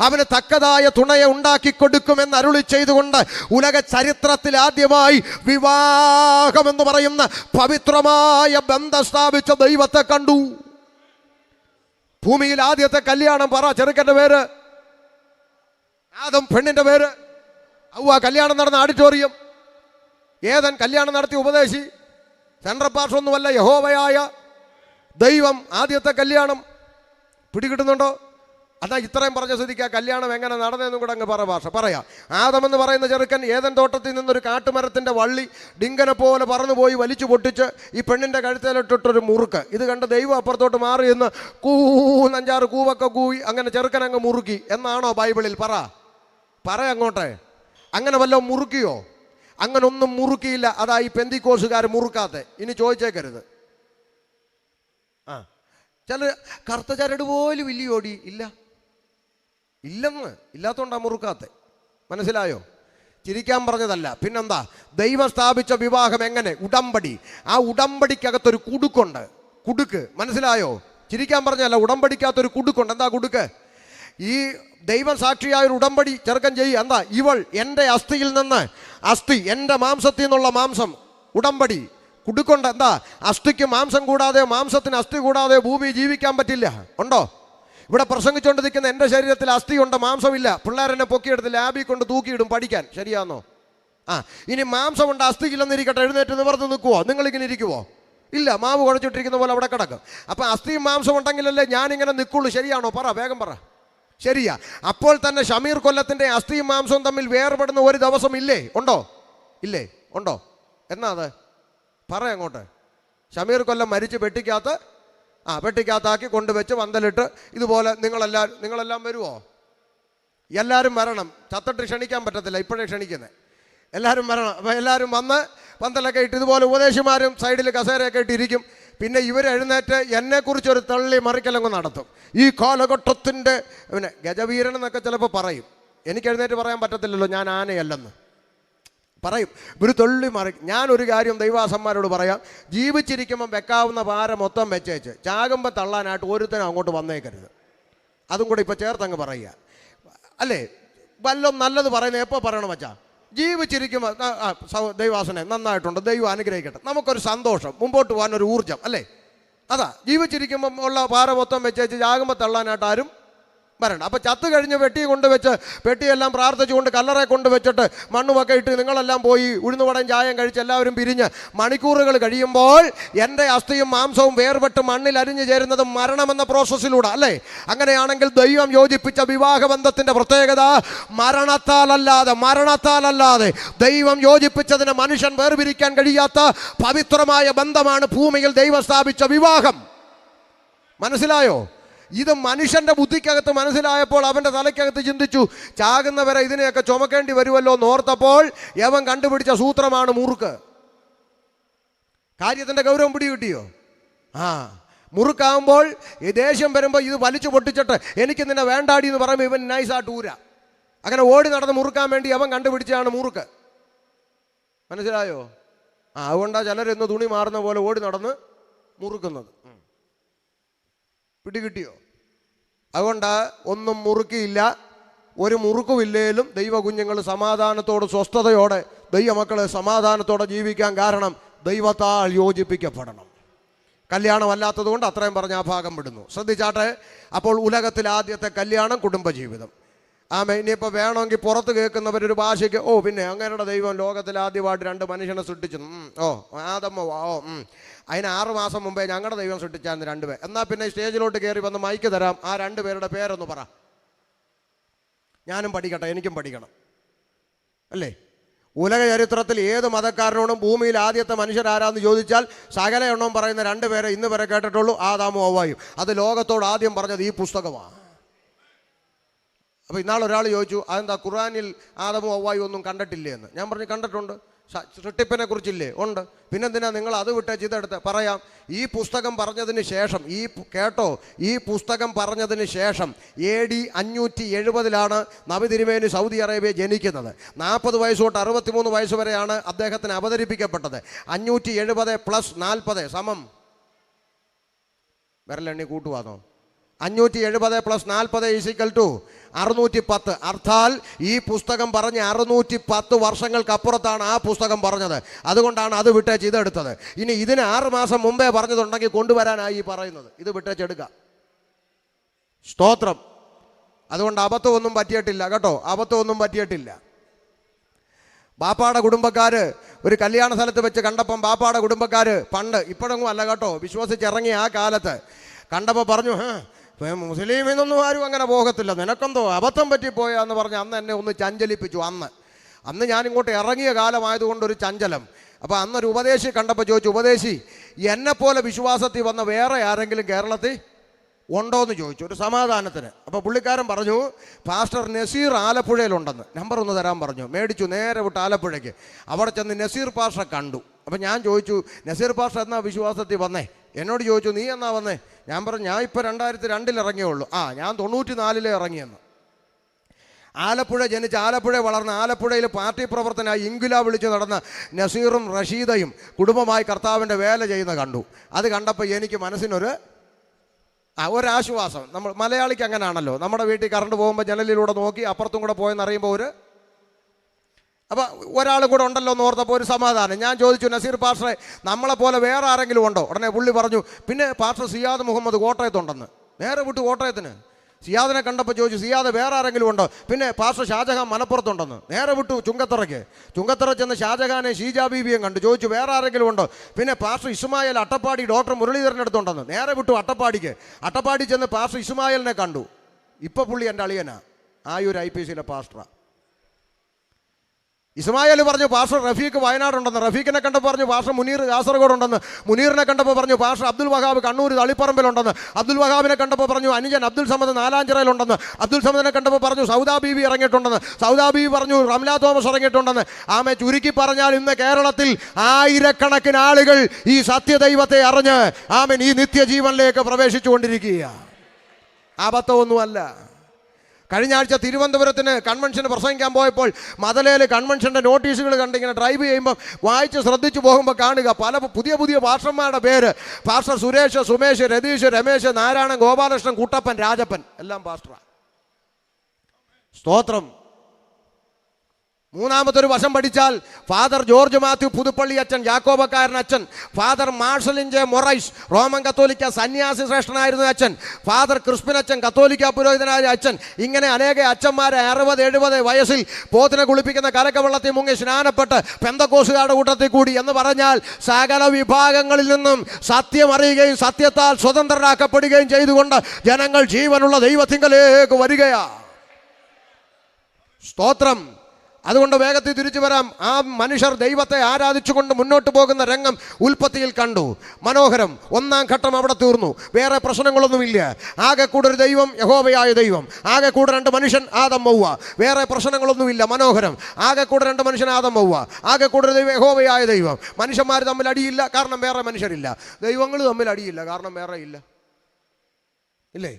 അവന് തക്കതായ തുണയെ ഉണ്ടാക്കി കൊടുക്കുമെന്ന് അരുളി ചെയ്തുകൊണ്ട് ഉലക ചരിത്രത്തിൽ ആദ്യമായി വിവാഹമെന്ന് പറയുന്ന പവിത്രമായ ബന്ധം സ്ഥാപിച്ച ദൈവത്തെ കണ്ടു. ഭൂമിയിൽ ആദ്യത്തെ കല്യാണം പറ. ചെറുക്കൻ്റെ പേര് ആദം, പെണ്ണിൻ്റെ പേര് ഔവ. കല്യാണം നടന്ന ഓഡിറ്റോറിയം ഏതൻ. കല്യാണം നടത്തിയ ഉപദേശി. സെൻട്രൽ പാർട്സ് ഒന്നുമല്ല, യഹോവയായ ദൈവം. ആദ്യത്തെ കല്യാണം. പിടികിട്ടുന്നുണ്ടോ? അതാ ഇത്രയും പറഞ്ഞ സ്ഥിതിക്ക് ആ കല്യാണം എങ്ങനെ നടന്നതെന്നും കൂടെ അങ്ങ് പറയാം. ആദമെന്ന് പറയുന്ന ചെറുക്കൻ ഏതൻ തോട്ടത്തിൽ നിന്നൊരു കാട്ടുമരത്തിൻ്റെ വള്ളി ഡിങ്കനെ പോലെ പറന്നുപോയി വലിച്ചു പൊട്ടിച്ച് ഈ പെണ്ണിൻ്റെ കഴുത്തേലിട്ടിട്ടൊരു മുറുക്ക്. ഇത് കണ്ട് ദൈവം അപ്പുറത്തോട്ട് മാറി എന്ന് 5-6 കൂവൊക്കെ കൂവി അങ്ങനെ ചെറുക്കൻ അങ്ങ് മുറുക്കി എന്നാണോ ബൈബിളിൽ? പറ അങ്ങോട്ടെ. അങ്ങനെ വല്ലതും മുറുക്കിയോ? അങ്ങനെ ഒന്നും മുറുക്കിയില്ല. അതാ ഈ പെന്തിക്കോസുകാർ മുറുക്കാത്ത. ഇനി ചോദിച്ചേക്കരുത്. ചില കറുത്ത ചരട് പോലും ഇല്ലയോടി? ഇല്ലെന്ന്. ഇല്ലാത്തതുകൊണ്ടാ മുറുക്കാത്ത. മനസ്സിലായോ? ചിരിക്കാൻ പറഞ്ഞതല്ല. പിന്നെന്താ? ദൈവം സ്ഥാപിച്ച വിവാഹം എങ്ങനെ? ഉടമ്പടി. ആ ഉടമ്പടിക്കകത്തൊരു കുടുക്കുണ്ട്. കുടുക്ക്. മനസ്സിലായോ? ചിരിക്കാൻ പറഞ്ഞതല്ല. ഉടമ്പടിക്കകത്തൊരു കുടുക്കുണ്ട്. എന്താ കുടുക്ക്? ഈ ദൈവം സാക്ഷിയായ ഒരു ഉടമ്പടി ചെറുക്കൻ ചെയ്യുക. എന്താ? ഇവൾ എൻ്റെ അസ്ഥിയിൽ നിന്ന് അസ്ഥി, എൻ്റെ മാംസത്തിൽ നിന്നുള്ള മാംസം. ഉടമ്പടി. കുടുക്കുണ്ട്. എന്താ? അസ്ഥിക്ക് മാംസം കൂടാതെ, മാംസത്തിന് അസ്ഥി കൂടാതെ ഭൂമി ജീവിക്കാൻ പറ്റില്ല. ഉണ്ടോ? ഇവിടെ പ്രസംഗിച്ചുകൊണ്ട് നിൽക്കുന്ന എൻ്റെ ശരീരത്തിൽ അസ്ഥിയുണ്ട്, മാംസമില്ല. പിള്ളേരെന്നെ പൊക്കിയെടുത്ത് ലാബിൽ കൊണ്ട് തൂക്കിയിടും പഠിക്കാൻ. ശരിയാണോ? ഇനി മാംസമുണ്ട്, അസ്ഥിയില്ലെന്നിരിക്കട്ടെ, എഴുന്നേറ്റ് നിവർന്ന് നിൽക്കുവോ? നിങ്ങളിങ്ങനെ ഇരിക്കുവോ? ഇല്ല. മാവ് കുഴച്ചിട്ടിരിക്കുന്ന പോലെ അവിടെ കിടക്കും. അപ്പം അസ്ഥിയും മാംസം ഉണ്ടെങ്കിലല്ലേ ഞാനിങ്ങനെ നിൽക്കുള്ളൂ. ശരിയാണോ? വേഗം പറ. ശരിയാ. അപ്പോൾ തന്നെ ഷമീർ കൊല്ലത്തിൻ്റെ അസ്ഥിയും മാംസവും തമ്മിൽ വേർപെടുന്ന ഒരു ദിവസം ഇല്ലേ? ഉണ്ടോ? എന്നാ അത്? അങ്ങോട്ട്. ഷമീർ കൊല്ലം മരിച്ച് പെട്ടിക്കകത്താക്കി കൊണ്ടുവച്ച് പന്തലിട്ട് ഇതുപോലെ നിങ്ങളെല്ലാം വരുമോ? എല്ലാവരും വരണം. ചത്തിട്ട് ക്ഷണിക്കാൻ പറ്റത്തില്ല, ഇപ്പോഴേ ക്ഷണിക്കുന്നത്. എല്ലാവരും വരണം. അപ്പോൾ എല്ലാവരും വന്ന് പന്തലൊക്കെ ഇട്ട് ഇതുപോലെ ഉപദേശിമാരും സൈഡിൽ കസേരയൊക്കെ ഇട്ടിരിക്കും. പിന്നെ ഇവരെഴുന്നേറ്റ് എന്നെക്കുറിച്ചൊരു തള്ളി മറിക്കലങ്ങ് നടത്തും. ഈ കാലഘട്ടത്തിൻ്റെ പിന്നെ ഗജവീരൻ എന്നൊക്കെ ചിലപ്പോൾ പറയും. എനിക്ക് എഴുന്നേറ്റ് പറയാൻ പറ്റത്തില്ലല്ലോ, ഞാൻ ആനയല്ലെന്ന് പറയും. ഇവർ തള്ളി ഞാനൊരു കാര്യം ദൈവാസന്മാരോട് പറയാം. ജീവിച്ചിരിക്കുമ്പം വെക്കാവുന്ന ഭാരം മൊത്തം വെച്ചേച്ച് ചാകുമ്പോൾ തള്ളാനായിട്ട് ഒരുത്തനും അങ്ങോട്ട് വന്നേക്കരുത്. അതും കൂടെ ഇപ്പം ചേർത്തങ്ങ് പറയുക അല്ലേ. വല്ലതും നല്ലത് പറയുന്നത് എപ്പോൾ പറയണം വച്ചാ ജീവിച്ചിരിക്കുമ്പോൾ ദൈവാസനെ നന്നായിട്ടുണ്ട്, ദൈവം അനുഗ്രഹിക്കട്ടെ, നമുക്കൊരു സന്തോഷം, മുമ്പോട്ട് പോകാനൊരു ഊർജ്ജം അല്ലേ. അതാ ജീവിച്ചിരിക്കുമ്പം ഉള്ള പാറ മൊത്തം വെച്ചേച്ച് ജാകുമ്പോൾ തള്ളാനായിട്ട് ആരും വരണം. അപ്പം ചത്ത് കഴിഞ്ഞ് പെട്ടി കൊണ്ടുവച്ച് പെട്ടിയെല്ലാം പ്രാർത്ഥിച്ചുകൊണ്ട് കല്ലറെ കൊണ്ടുവച്ചിട്ട് മണ്ണുമൊക്കെ ഇട്ട് നിങ്ങളെല്ലാം പോയി ഉഴുന്നുവടയും ചായം കഴിച്ച് എല്ലാവരും പിരിഞ്ഞ് മണിക്കൂറുകൾ കഴിയുമ്പോൾ എൻ്റെ അസ്ഥിയും മാംസവും വേർപെട്ട് മണ്ണിൽ അരിഞ്ഞു ചേരുന്നത് മരണമെന്ന പ്രോസസ്സിലൂടെ അല്ലേ. അങ്ങനെയാണെങ്കിൽ ദൈവം യോജിപ്പിച്ച വിവാഹബന്ധത്തിൻ്റെ പ്രത്യേകത മരണത്താലല്ലാതെ ദൈവം യോജിപ്പിച്ചതിന് മനുഷ്യൻ വേർപിരിക്കാൻ കഴിയാത്ത പവിത്രമായ ബന്ധമാണ് ഭൂമിയിൽ ദൈവം സ്ഥാപിച്ച വിവാഹം. മനസ്സിലായോ? ഇത് മനുഷ്യൻ്റെ ബുദ്ധിക്കകത്ത് മനസ്സിലായപ്പോൾ അവൻ്റെ തലയ്ക്കകത്ത് ചിന്തിച്ചു, ചാകുന്നവരെ ഇതിനെയൊക്കെ ചുമക്കേണ്ടി വരുമല്ലോ എന്നോർത്തപ്പോൾ യവൻ കണ്ടുപിടിച്ച സൂത്രമാണ് മുറുക്ക്. കാര്യത്തിൻ്റെ ഗൗരവം പിടി കിട്ടിയോ? മുറുക്കാവുമ്പോൾ ഈ ദേഷ്യം വരുമ്പോൾ ഇത് വലിച്ചു പൊട്ടിച്ചിട്ട് എനിക്ക് നിന്നെ വേണ്ടാടി എന്ന് പറയുമ്പോൾ ഇവൻ നൈസായിട്ട് ഊര. അങ്ങനെ ഓടി നടന്ന് മുറുക്കാൻ വേണ്ടി അവൻ കണ്ടുപിടിച്ചാണ് മുറുക്ക്. മനസ്സിലായോ? അതുകൊണ്ടാണ് ചിലരെന്ന് തുണി മാറുന്ന പോലെ ഓടി നടന്ന് മുറുക്കുന്നത്. പിടികിട്ടിയോ? അതുകൊണ്ട് ഒന്നും മുറുക്കിയില്ല, ഒരു മുറുക്കുമില്ലേലും ദൈവ കുഞ്ഞുങ്ങൾ സമാധാനത്തോട് സ്വസ്ഥതയോടെ ദൈവമക്കളെ സമാധാനത്തോടെ ജീവിക്കാൻ കാരണം ദൈവത്താൽ യോജിപ്പിക്കപ്പെടണം. കല്യാണമല്ലാത്തത് കൊണ്ട് അത്രയും പറഞ്ഞ് ആ ഭാഗം വിടുന്നു. ശ്രദ്ധിച്ചാട്ടെ. അപ്പോൾ ഉലകത്തിൽ ആദ്യത്തെ കല്യാണം കുടുംബജീവിതം. ഇനിയിപ്പോൾ വേണമെങ്കിൽ പുറത്ത് കേൾക്കുന്നവരൊരു ഭാഷയ്ക്ക് പിന്നെ അങ്ങനെയുടെ ദൈവം ലോകത്തിൽ ആദ്യമായിട്ട് 2 മനുഷ്യനെ സൃഷ്ടിച്ചു. ആദമ്മ അതിന് 6 മാസം മുമ്പേ ഞങ്ങളുടെ ദൈവം സൃഷ്ടിച്ചായിരുന്നു 2 പേർ. എന്നാൽ പിന്നെ സ്റ്റേജിലോട്ട് കയറി വന്ന് മൈക്ക് തരാം, ആ 2 പേരുടെ പേരൊന്ന് പറ. ഞാനും പഠിക്കട്ടെ, എനിക്കും പഠിക്കണം അല്ലേ. ഉലക ചരിത്രത്തിൽ ഏത് മതക്കാരനോടും ഭൂമിയിൽ ആദ്യത്തെ മനുഷ്യരാരാന്ന് ചോദിച്ചാൽ സകല എണ്ണവും പറയുന്ന 2 പേരെ ഇന്ന് വരെ കേട്ടിട്ടുള്ളൂ, ആദാമും ഹവ്വായും. അത് ലോകത്തോട് ആദ്യം പറഞ്ഞത് ഈ പുസ്തകമാണ്. അപ്പോൾ ഇന്നാളൊരാൾ ചോദിച്ചു, അതെന്താ ഖുർആനിൽ ആദമും ഹവ്വായും ഒന്നും കണ്ടിട്ടില്ലേ എന്ന്. ഞാൻ പറഞ്ഞു കണ്ടിട്ടുണ്ട്. സൃഷ്ടിപ്പിനെ കുറിച്ചില്ലേ? ഉണ്ട്. പിന്നെന്തിനാ നിങ്ങൾ അത് വിട്ടേച്ച് ഇതെടുത്ത് പറയാം. ഈ പുസ്തകം പറഞ്ഞതിന് ശേഷം ഈ പുസ്തകം പറഞ്ഞതിന് ശേഷം AD 570 നബി തിരുമേനി സൗദി അറേബ്യ ജനിക്കുന്നത്. 40 വയസ്സ് തൊട്ട് 63 വയസ്സ് വരെയാണ് അദ്ദേഹത്തിന് അവതരിപ്പിക്കപ്പെട്ടത്. 570 + 40 സമം വിരലെണ്ണി കൂട്ടുവാന്നോ? 570 + 40 = 610. അർത്ഥാൽ ഈ പുസ്തകം പറഞ്ഞ് 610 വർഷങ്ങൾക്കപ്പുറത്താണ് ആ പുസ്തകം പറഞ്ഞത്. അതുകൊണ്ടാണ് അത് വിട്ടേച്ച് ഇതെടുത്തത്. ഇനി ഇതിന് 6 മാസം മുമ്പേ പറഞ്ഞതുണ്ടെങ്കിൽ കൊണ്ടുവരാനായി പറയുന്നത്. ഇത് വിട്ടേച്ചെടുക്കാം. സ്തോത്രം. അതുകൊണ്ട് അബദ്ധമൊന്നും പറ്റിയിട്ടില്ല കേട്ടോ, അബദ്ധമൊന്നും പറ്റിയിട്ടില്ല. ബാപ്പാടെ കുടുംബക്കാർ ഒരു കല്യാണ സ്ഥലത്ത് വെച്ച് കണ്ടപ്പം ബാപ്പാടെ കുടുംബക്കാർ പണ്ട്, ഇപ്പോഴൊന്നും അല്ല കേട്ടോ, വിശ്വസിച്ചിറങ്ങിയ ആ കാലത്ത് കണ്ടപ്പോൾ പറഞ്ഞു, മുസ്ലിം എന്നൊന്നും ആരും അങ്ങനെ പോകത്തില്ല, നിനക്കെന്തോ അബദ്ധം പറ്റിപ്പോയാന്ന് പറഞ്ഞ് അന്ന് എന്നെ ഒന്ന് ചഞ്ചലിപ്പിച്ചു. അന്ന് ഞാനിങ്ങോട്ട് ഇറങ്ങിയ കാലമായതുകൊണ്ടൊരു ചഞ്ചലം. അപ്പോൾ അന്നൊരു ഉപദേശി കണ്ടപ്പോൾ ചോദിച്ചു, ഉപദേശി എന്നെപ്പോലെ വിശ്വാസത്തിൽ വന്ന വേറെ ആരെങ്കിലും കേരളത്തിൽ ഉണ്ടോ എന്ന് ചോദിച്ചു, ഒരു സമാധാനത്തിന്. അപ്പോൾ പുള്ളിക്കാരൻ പറഞ്ഞു, പാസ്റ്റർ നസീർ ആലപ്പുഴയിലുണ്ടെന്ന്. നമ്പർ ഒന്ന് തരാൻ പറഞ്ഞു. മേടിച്ചു, നേരെ വിട്ട് ആലപ്പുഴയ്ക്ക്. അവിടെ ചെന്ന് നസീർ പാസ്റ്ററെ കണ്ടു. അപ്പം ഞാൻ ചോദിച്ചു, നസീർ പാസ്റ്റർ എന്നാ വിശ്വാസത്തിൽ വന്നേ? എന്നോട് ചോദിച്ചു, നീ എന്നാ വന്നേ? ഞാൻ പറഞ്ഞു, ഞാൻ ഇപ്പോൾ 2002 ഇറങ്ങിയുള്ളൂ. ഞാൻ 94 ഇറങ്ങിയെന്ന്. ആലപ്പുഴ ജനിച്ച് ആലപ്പുഴ വളർന്ന ആലപ്പുഴയിൽ പാർട്ടി പ്രവർത്തനമായി ഇൻകുല വിളിച്ച് നടന്ന നസീറും റഷീദയും കുടുംബമായി കർത്താവിൻ്റെ വേല ചെയ്യുന്ന കണ്ടു. അത് കണ്ടപ്പോൾ എനിക്ക് മനസ്സിനൊരു ഒരാശ്വാസം. നമ്മൾ മലയാളിക്ക് അങ്ങനെയാണല്ലോ, നമ്മുടെ വീട്ടിൽ കറണ്ട് പോകുമ്പോൾ ജനലിലൂടെ നോക്കി അപ്പുറത്തും കൂടെ പോയെന്നറിയുമ്പോൾ അപ്പോൾ ഒരാൾ കൂടെ ഉണ്ടല്ലോ എന്ന് ഓർത്തപ്പോൾ ഒരു സമാധാനം. ഞാൻ ചോദിച്ചു, നസീർ പാസ്റ്ററെ നമ്മളെപ്പോലെ വേറെ ആരെങ്കിലും ഉണ്ടോ? ഉടനെ പുള്ളി പറഞ്ഞു, പിന്നെ പാസ്റ്റർ സിയാദ് മുഹമ്മദ് കോട്ടയത്തുണ്ടെന്ന്. നേരെ വിട്ടു കോട്ടയത്തിന്. സിയാദിനെ കണ്ടപ്പോൾ ചോദിച്ചു, സിയാദ് വേറെ ആരെങ്കിലും ഉണ്ടോ? പിന്നെ പാസ്റ്റർ ഷാജഹാൻ മലപ്പുറത്തുണ്ടെന്ന്. നേരെ വിട്ടു ചുങ്കത്തറ ചെന്ന് ഷാജഹാനെ ഷീജ ബീബിയും കണ്ടു. ചോദിച്ചു, വേറെ ആരെങ്കിലും ഉണ്ടോ? പിന്നെ പാസ്റ്റർ ഇസ്മായിൽ അട്ടപ്പാടി ഡോക്ടർ മുരളീധരൻ്റെ അടുത്തുണ്ടെന്ന്. നേരെ വിട്ടു അട്ടപ്പാടി ചെന്ന് പാസ്റ്റർ ഇസ്മായിലിനെ കണ്ടു. ഇപ്പോൾ പുള്ളി എൻ്റെ അളിയനാ, ആയൂർ IPCയിലെ പാസ്റ്ററാ. ഇസ്മായിൽ പറഞ്ഞു, പാസ്റ്റർ റഫീഖ് വയനാടുണ്ടെന്ന്. റഫീഖിനെ കണ്ടപ്പോൾ പറഞ്ഞു, പാസ്റ്റർ മുനീർ കാസർഗോഡുണ്ടെന്ന്. മുനീറിനെ കണ്ടപ്പോൾ പറഞ്ഞു, പാസ്റ്റർ അബ്ദുൽ വഹാബ് കണ്ണൂർ തളിപ്പറമ്പിലുണ്ടെന്ന്. അബ്ദുൽ വഹാബിനെ കണ്ടപ്പോൾ പറഞ്ഞു, അനുജൻ അബ്ദുൽ സമദ് നാലാഞ്ചിറയിലുണ്ടെന്ന്. അബ്ദുൽ സമദിനെ കണ്ടപ്പോൾ പറഞ്ഞു, സൗദാ ബീബി ഇറങ്ങിയിട്ടുണ്ടെന്ന്. സൗദാ ബീബി പറഞ്ഞു, റംല തോമസ് ഇറങ്ങിയിട്ടുണ്ടെന്ന്. ചുരുക്കി പറഞ്ഞാൽ ഇന്ന് കേരളത്തിൽ ആയിരക്കണക്കിന് ആളുകൾ ഈ സത്യദൈവത്തെ അറിഞ്ഞ് ഈ നിത്യജീവനിലേക്ക് പ്രവേശിച്ചു കൊണ്ടിരിക്കുക. അബദ്ധമൊന്നുമല്ല. കഴിഞ്ഞ ആഴ്ച തിരുവനന്തപുരത്തിന് കൺവെൻഷന് പ്രസംഗിക്കാൻ പോയപ്പോൾ മതലയിൽ കൺവെൻഷൻ്റെ നോട്ടീസുകൾ കണ്ടിങ്ങനെ ഡ്രൈവ് ചെയ്യുമ്പോൾ വായിച്ച് ശ്രദ്ധിച്ചു പോകുമ്പോൾ കാണുക പല പുതിയ പുതിയ പാസ്റ്റർമാരുടെ പേര്. പാസ്റ്റർ സുരേഷ്, സുമേഷ്, രതീഷ്, രമേശ്, നാരായണൻ, ഗോപാലകൃഷ്ണൻ, കുട്ടപ്പൻ, രാജപ്പൻ, എല്ലാം പാസ്റ്ററാണ്. സ്തോത്രം. മൂന്നാമതൊരു വശം പഠിച്ചാൽ ഫാദർ ജോർജ് മാത്യു പുതുപ്പള്ളി അച്ഛൻ, യാക്കോബക്കാരൻ അച്ഛൻ, ഫാദർ മാർഷലിൻ ജെ മൊറൈസ് റോമൻ കത്തോലിക്ക സന്യാസി ശ്രേഷ്ഠനായിരുന്ന അച്ഛൻ, ഫാദർ ക്രിസ്പിൻ അച്ഛൻ കത്തോലിക്ക പുരോഹിതനായ അച്ഛൻ, ഇങ്ങനെ അനേക അച്ഛന്മാരെ 60-70 വയസ്സിൽ പോത്തിനെ കുളിപ്പിക്കുന്ന കലക്കവെള്ളത്തിൽ മുങ്ങി സ്നാനപ്പെട്ട് പെന്തക്കോസുകാരുടെ കൂട്ടത്തിൽ കൂടി എന്ന് പറഞ്ഞാൽ സകല വിഭാഗങ്ങളിൽ നിന്നും സത്യം അറിയുകയും സത്യത്താൽ സ്വതന്ത്രരാക്കപ്പെടുകയും ചെയ്തുകൊണ്ട് ജനങ്ങൾ ജീവനുള്ള ദൈവത്തിങ്കലേക്ക് വരികയാ. സ്തോത്രം. അതുകൊണ്ട് വേഗത്തിൽ തിരിച്ചു വരാം. ആ മനുഷ്യർ ദൈവത്തെ ആരാധിച്ചുകൊണ്ട് മുന്നോട്ട് പോകുന്ന രംഗം ഉൽപ്പത്തിയിൽ കണ്ടു. മനോഹരം. 1-ാം ഘട്ടം അവിടെ തീർന്നു. വേറെ പ്രശ്നങ്ങളൊന്നുമില്ല. ആകെ കൂടെ ഒരു ദൈവം, യഹോവയായ ദൈവം. ആകെ കൂടെ 2 മനുഷ്യൻ, ആദം ഹവ്വ. വേറെ പ്രശ്നങ്ങളൊന്നുമില്ല. മനോഹരം. ആകെ കൂടെ 2 മനുഷ്യൻ, ആദം ഹവ്വ. ആകെ കൂടെ ഒരു ദൈവം, യഹോവയായ ദൈവം. മനുഷ്യന്മാർ തമ്മിൽ അടിയില്ല, കാരണം വേറെ മനുഷ്യരില്ല. ദൈവങ്ങൾ തമ്മിൽ അടിയില്ല, കാരണം വേറെ ഇല്ല. ഇല്ലേ?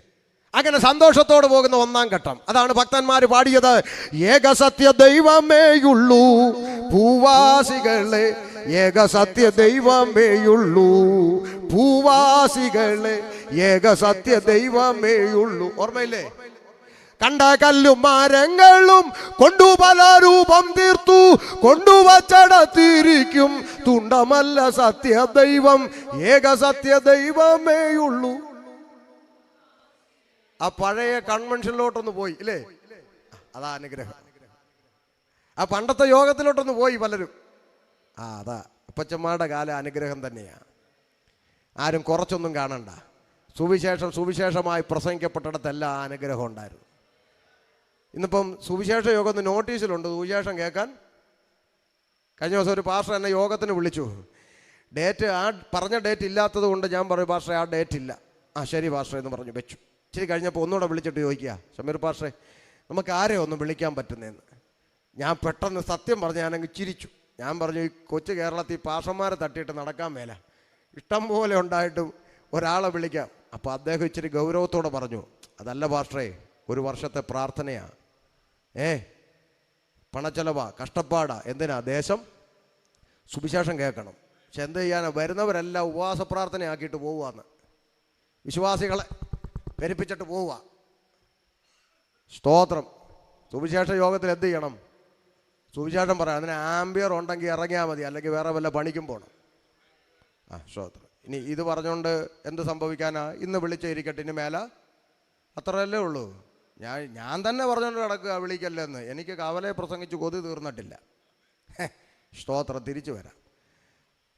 അങ്ങനെ സന്തോഷത്തോട് പോകുന്ന 1-ാം ഘട്ടം. അതാണ് ഭക്തന്മാർ പാടിയത്. ഏകസത്യ ദൈവമേയുള്ളൂ ഭൂവാസികളെ, ഏകസത്യ ദൈവമേയുള്ളൂ ഭൂവാസികളെ, ഏകസത്യ ദൈവമേയുള്ളൂ. ഓർമ്മയില്ലേ? കണ്ട കല്ലും മരങ്ങളും കൊണ്ടു പല രൂപം തീർത്തു, കൊണ്ടുവച്ചടത്തിരിക്കും തുണ്ടമല്ല സത്യ ദൈവം, ഏകസത്യ ദൈവമേയുള്ളൂ. ആ പഴയ കൺവെൻഷനിലോട്ടൊന്ന് പോയി, ഇല്ലേ? അതാ അനുഗ്രഹം. ആ പണ്ടത്തെ യോഗത്തിലോട്ടൊന്ന് പോയി പലരും. അതാ അപ്പച്ചന്മാരുടെ കാല അനുഗ്രഹം തന്നെയാണ്. ആരും കുറച്ചൊന്നും കാണണ്ട. സുവിശേഷമായി പ്രസംഗിക്കപ്പെട്ടിടത്തെല്ലാം ആ അനുഗ്രഹം ഉണ്ടായിരുന്നു. ഇന്നിപ്പം സുവിശേഷ യോഗം ഒന്ന് നോട്ടീസിലുണ്ട്, സുവിശേഷം കേൾക്കാൻ. കഴിഞ്ഞ ദിവസം ഒരു പാസ്റ്റർ എന്നെ യോഗത്തിന് വിളിച്ചു. ഡേറ്റ് ആ പറഞ്ഞ ഡേറ്റ് ഇല്ലാത്തത് കൊണ്ട് ഞാൻ പറയും പാസ്റ്ററെ ആ ഡേറ്റ് ഇല്ല. ശരി പാസ്റ്ററെ എന്ന് പറഞ്ഞു വെച്ചു. ഇച്ചിരി കഴിഞ്ഞപ്പോൾ ഒന്നുകൂടെ വിളിച്ചിട്ട് ചോദിക്കുക, ഷമീർ പാസ്റ്ററെ നമുക്ക് ആരെയും ഒന്നും വിളിക്കാൻ പറ്റുന്നതെന്ന്. ഞാൻ പെട്ടെന്ന് സത്യം പറഞ്ഞ് ഞാനങ്ങ് ചിരിച്ചു. ഞാൻ പറഞ്ഞു, ഈ കൊച്ചു കേരളത്തിൽ പാസ്റ്റർമാരെ തട്ടിയിട്ട് നടക്കാൻ മേല, ഇഷ്ടം പോലെ ഉണ്ടായിട്ടും ഒരാളെ വിളിക്കാം. അപ്പോൾ അദ്ദേഹം ഇച്ചിരി ഗൗരവത്തോടെ പറഞ്ഞു, അതല്ല പാസ്റ്ററെ, ഒരു വർഷത്തെ പ്രാർത്ഥനയാണ്, പണച്ചെലവാ, കഷ്ടപ്പാടാ. എന്തിനാ? ദേശം സുവിശേഷം കേൾക്കണം. പക്ഷെ എന്ത് ചെയ്യാനാ, വരുന്നവരെല്ലാം ഉപവാസ പ്രാർത്ഥനയാക്കിയിട്ട് പോവുകയെന്ന്, വിശ്വാസികളെ പെരുപ്പിച്ചിട്ട് പോവുക. സ്തോത്രം. സുവിശേഷ യോഗത്തിൽ എന്ത് ചെയ്യണം? സുവിശേഷം പറയാം. അതിന് ആംബിയർ ഉണ്ടെങ്കിൽ ഇറങ്ങിയാൽ മതി, അല്ലെങ്കിൽ വേറെ വല്ല പണിക്കും പോകണം. സ്തോത്രം. ഇനി ഇത് പറഞ്ഞുകൊണ്ട് എന്ത് സംഭവിക്കാനാ? ഇന്ന് വിളിച്ചിരിക്കട്ടെ, ഇനി മേല അത്രയല്ലേ ഉള്ളൂ. ഞാൻ തന്നെ പറഞ്ഞുകൊണ്ട് കിടക്കുക വിളിക്കല്ലെന്ന്. എനിക്ക് കവലെ പ്രസംഗിച്ച് കൊതി തീർന്നിട്ടില്ല. സ്തോത്രം. തിരിച്ചു വരാം.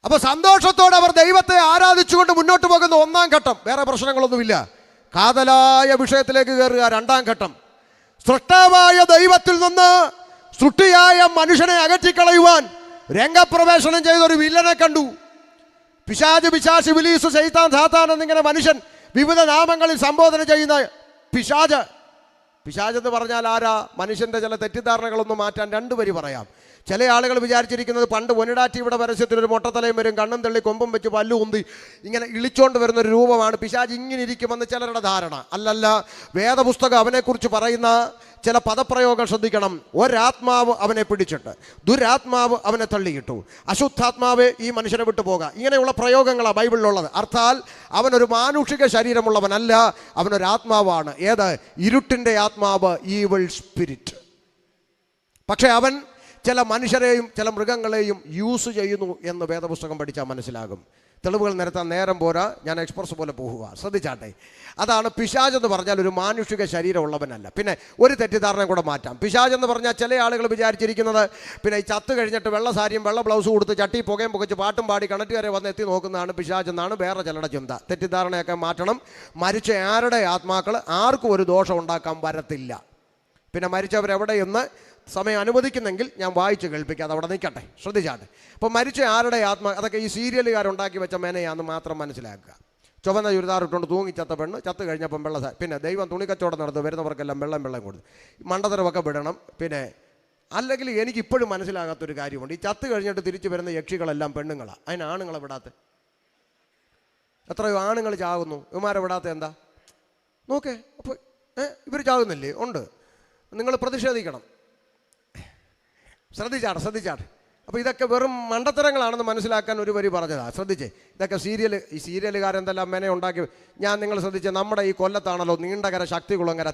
അപ്പോൾ സന്തോഷത്തോടെ അവർ ദൈവത്തെ ആരാധിച്ചുകൊണ്ട് മുന്നോട്ട് പോകുന്ന 1-ാം ഘട്ടം. വേറെ പ്രശ്നങ്ങളൊന്നുമില്ല. കാതലായ വിഷയത്തിലേക്ക് കയറുക. 2-ാം ഘട്ടം. സൃഷ്ടാവായ ദൈവത്തിൽ നിന്ന് സൃഷ്ടിയായ മനുഷ്യനെ അകറ്റിക്കളയുവാൻ രംഗപ്രവേശനം ചെയ്തൊരു വില്ലനെ കണ്ടു. പിശാച്, പിശാച്, ഇബ്ലീസ്, ശൈത്താൻ, സാത്താൻ എന്നിങ്ങനെ മനുഷ്യൻ വിവിധ നാമങ്ങളിൽ സംബോധന ചെയ്യുന്ന പിശാച്. പിശാച് എന്ന് പറഞ്ഞാൽ ആരാ? മനുഷ്യൻ്റെ ചില തെറ്റിദ്ധാരണകളൊന്നും മാറ്റാൻ 2 വരി പറയാം. ചില ആളുകൾ വിചാരിച്ചിരിക്കുന്നത് പണ്ട് പൊന്നിടാറ്റിയുടെ പരസ്യത്തിലൊരു മൊട്ടത്തലയും വരും, കണ്ണും തള്ളി കൊമ്പും വെച്ച് പല്ലു ഉന്തി ഇങ്ങനെ ഇളിച്ചോണ്ട് വരുന്നൊരു രൂപമാണ് പിശാച് ഇങ്ങനെ ഇരിക്കുമെന്ന് ചിലരുടെ ധാരണ. അല്ലല്ല. വേദപുസ്തകം അവനെക്കുറിച്ച് പറയുന്ന ചില പദപ്രയോഗം ശ്രദ്ധിക്കണം. ഒരാത്മാവ് അവനെ പിടിച്ചിട്ട്, ദുരാത്മാവ് അവനെ തള്ളിയിട്ടു, അശുദ്ധാത്മാവ് ഈ മനുഷ്യനെ വിട്ടു പോകാം. ഇങ്ങനെയുള്ള പ്രയോഗങ്ങളാണ് ബൈബിളിലുള്ളത്. അർത്ഥാൽ അവനൊരു മാനുഷിക ശരീരമുള്ളവനല്ല, അവനൊരാത്മാവാണ്. ഏത്? ഇരുട്ടിൻ്റെ ആത്മാവ്, ഈവിൾ സ്പിരിറ്റ്. പക്ഷേ അവൻ ചില മനുഷ്യരെയും ചില മൃഗങ്ങളെയും യൂസ് ചെയ്യുന്നു എന്ന് വേദപുസ്തകം പഠിച്ചാൽ മനസ്സിലാകും. തെളിവുകൾ നിരത്താൻ നേരം പോരാ, ഞാൻ എക്സ്പ്രസ് പോലെ പോകുക. ശ്രദ്ധിച്ചാട്ടെ. അതാണ് പിശാച് എന്ന് പറഞ്ഞാൽ ഒരു മാനുഷിക ശരീരമുള്ളവനല്ല. പിന്നെ ഒരു തെറ്റിദ്ധാരണ കൂടെ മാറ്റാം. പിശാച് എന്ന് പറഞ്ഞാൽ ചില ആളുകൾ വിചാരിച്ചിരിക്കുന്നത് പിന്നെ ഈ ചത്ത് കഴിഞ്ഞിട്ട് വെള്ള സാരിയും വെള്ള ബ്ലൗസ് കൊടുത്ത് ചട്ടി പുകയും പുകച്ച് പാട്ടും പാടി കിണറ്റുകാരെ വന്ന് എത്തി നോക്കുന്നതാണ് പിശാച് എന്നാണ് വേറെ ചിലരുടെ ചിന്ത. തെറ്റിദ്ധാരണയൊക്കെ മാറ്റണം. മരിച്ച ആരുടെ ആത്മാക്കൾ ആർക്കും ഒരു ദോഷം ഉണ്ടാക്കാൻ വരത്തില്ല. പിന്നെ മരിച്ചവരെവിടെയെന്ന് സമയം അനുവദിക്കുന്നെങ്കിൽ ഞാൻ വായിച്ച് കേൾപ്പിക്കാം, അതവിടെ നിൽക്കട്ടെ. ശ്രദ്ധിച്ചാട്ടെ. അപ്പോൾ മരിച്ച ആരുടെ ആത്മാ, അതൊക്കെ ഈ സീരിയലുകാരുണ്ടാക്കി വെച്ച മേനയാന്ന് മാത്രം മനസ്സിലാക്കുക. ചുവന്ന ചുരിദാറിട്ടുകൊണ്ട് തൂങ്ങിച്ചത്ത പെണ്ണ്, ചത്ത് കഴിഞ്ഞപ്പം വെള്ള. പിന്നെ ദൈവം തുണിക്കച്ചവടം നടത്തും, വരുന്നവർക്കെല്ലാം വെള്ളം കൊടുത്ത് മണ്ടത്തരമൊക്കെ വിടണം. പിന്നെ അല്ലെങ്കിൽ എനിക്കിപ്പോഴും മനസ്സിലാകാത്തൊരു കാര്യമുണ്ട്. ഈ ചത്ത് കഴിഞ്ഞിട്ട് തിരിച്ചു വരുന്ന യക്ഷികളെല്ലാം പെണ്ണുങ്ങളാണ്. അതിന് ആണുങ്ങളെ വിടാത്ത എത്രയോ ആണുങ്ങൾ ചാകുന്നു, ഇവന്മാരെ വിടാത്ത എന്താ? നോക്കേ. അപ്പോൾ ഇവർ ചാകുന്നില്ലേ? ഉണ്ട്. നിങ്ങൾ പ്രതിഷേധിക്കണം. ശ്രദ്ധിച്ചാട്ടെ. അപ്പോൾ ഇതൊക്കെ വെറും മണ്ടത്തരങ്ങളാണെന്ന് മനസ്സിലാക്കാൻ ഒരു വരി പറഞ്ഞതാണ്. ശ്രദ്ധിച്ചേ, ഇതൊക്കെ ഈ സീരിയലുകാരെന്തെല്ലാം മെന ഉണ്ടാക്കി. ഞാൻ നിങ്ങൾ ശ്രദ്ധിച്ചേ, നമ്മുടെ ഈ കൊല്ലത്താണല്ലോ നീണ്ടകര ശക്തികുളങ്ങര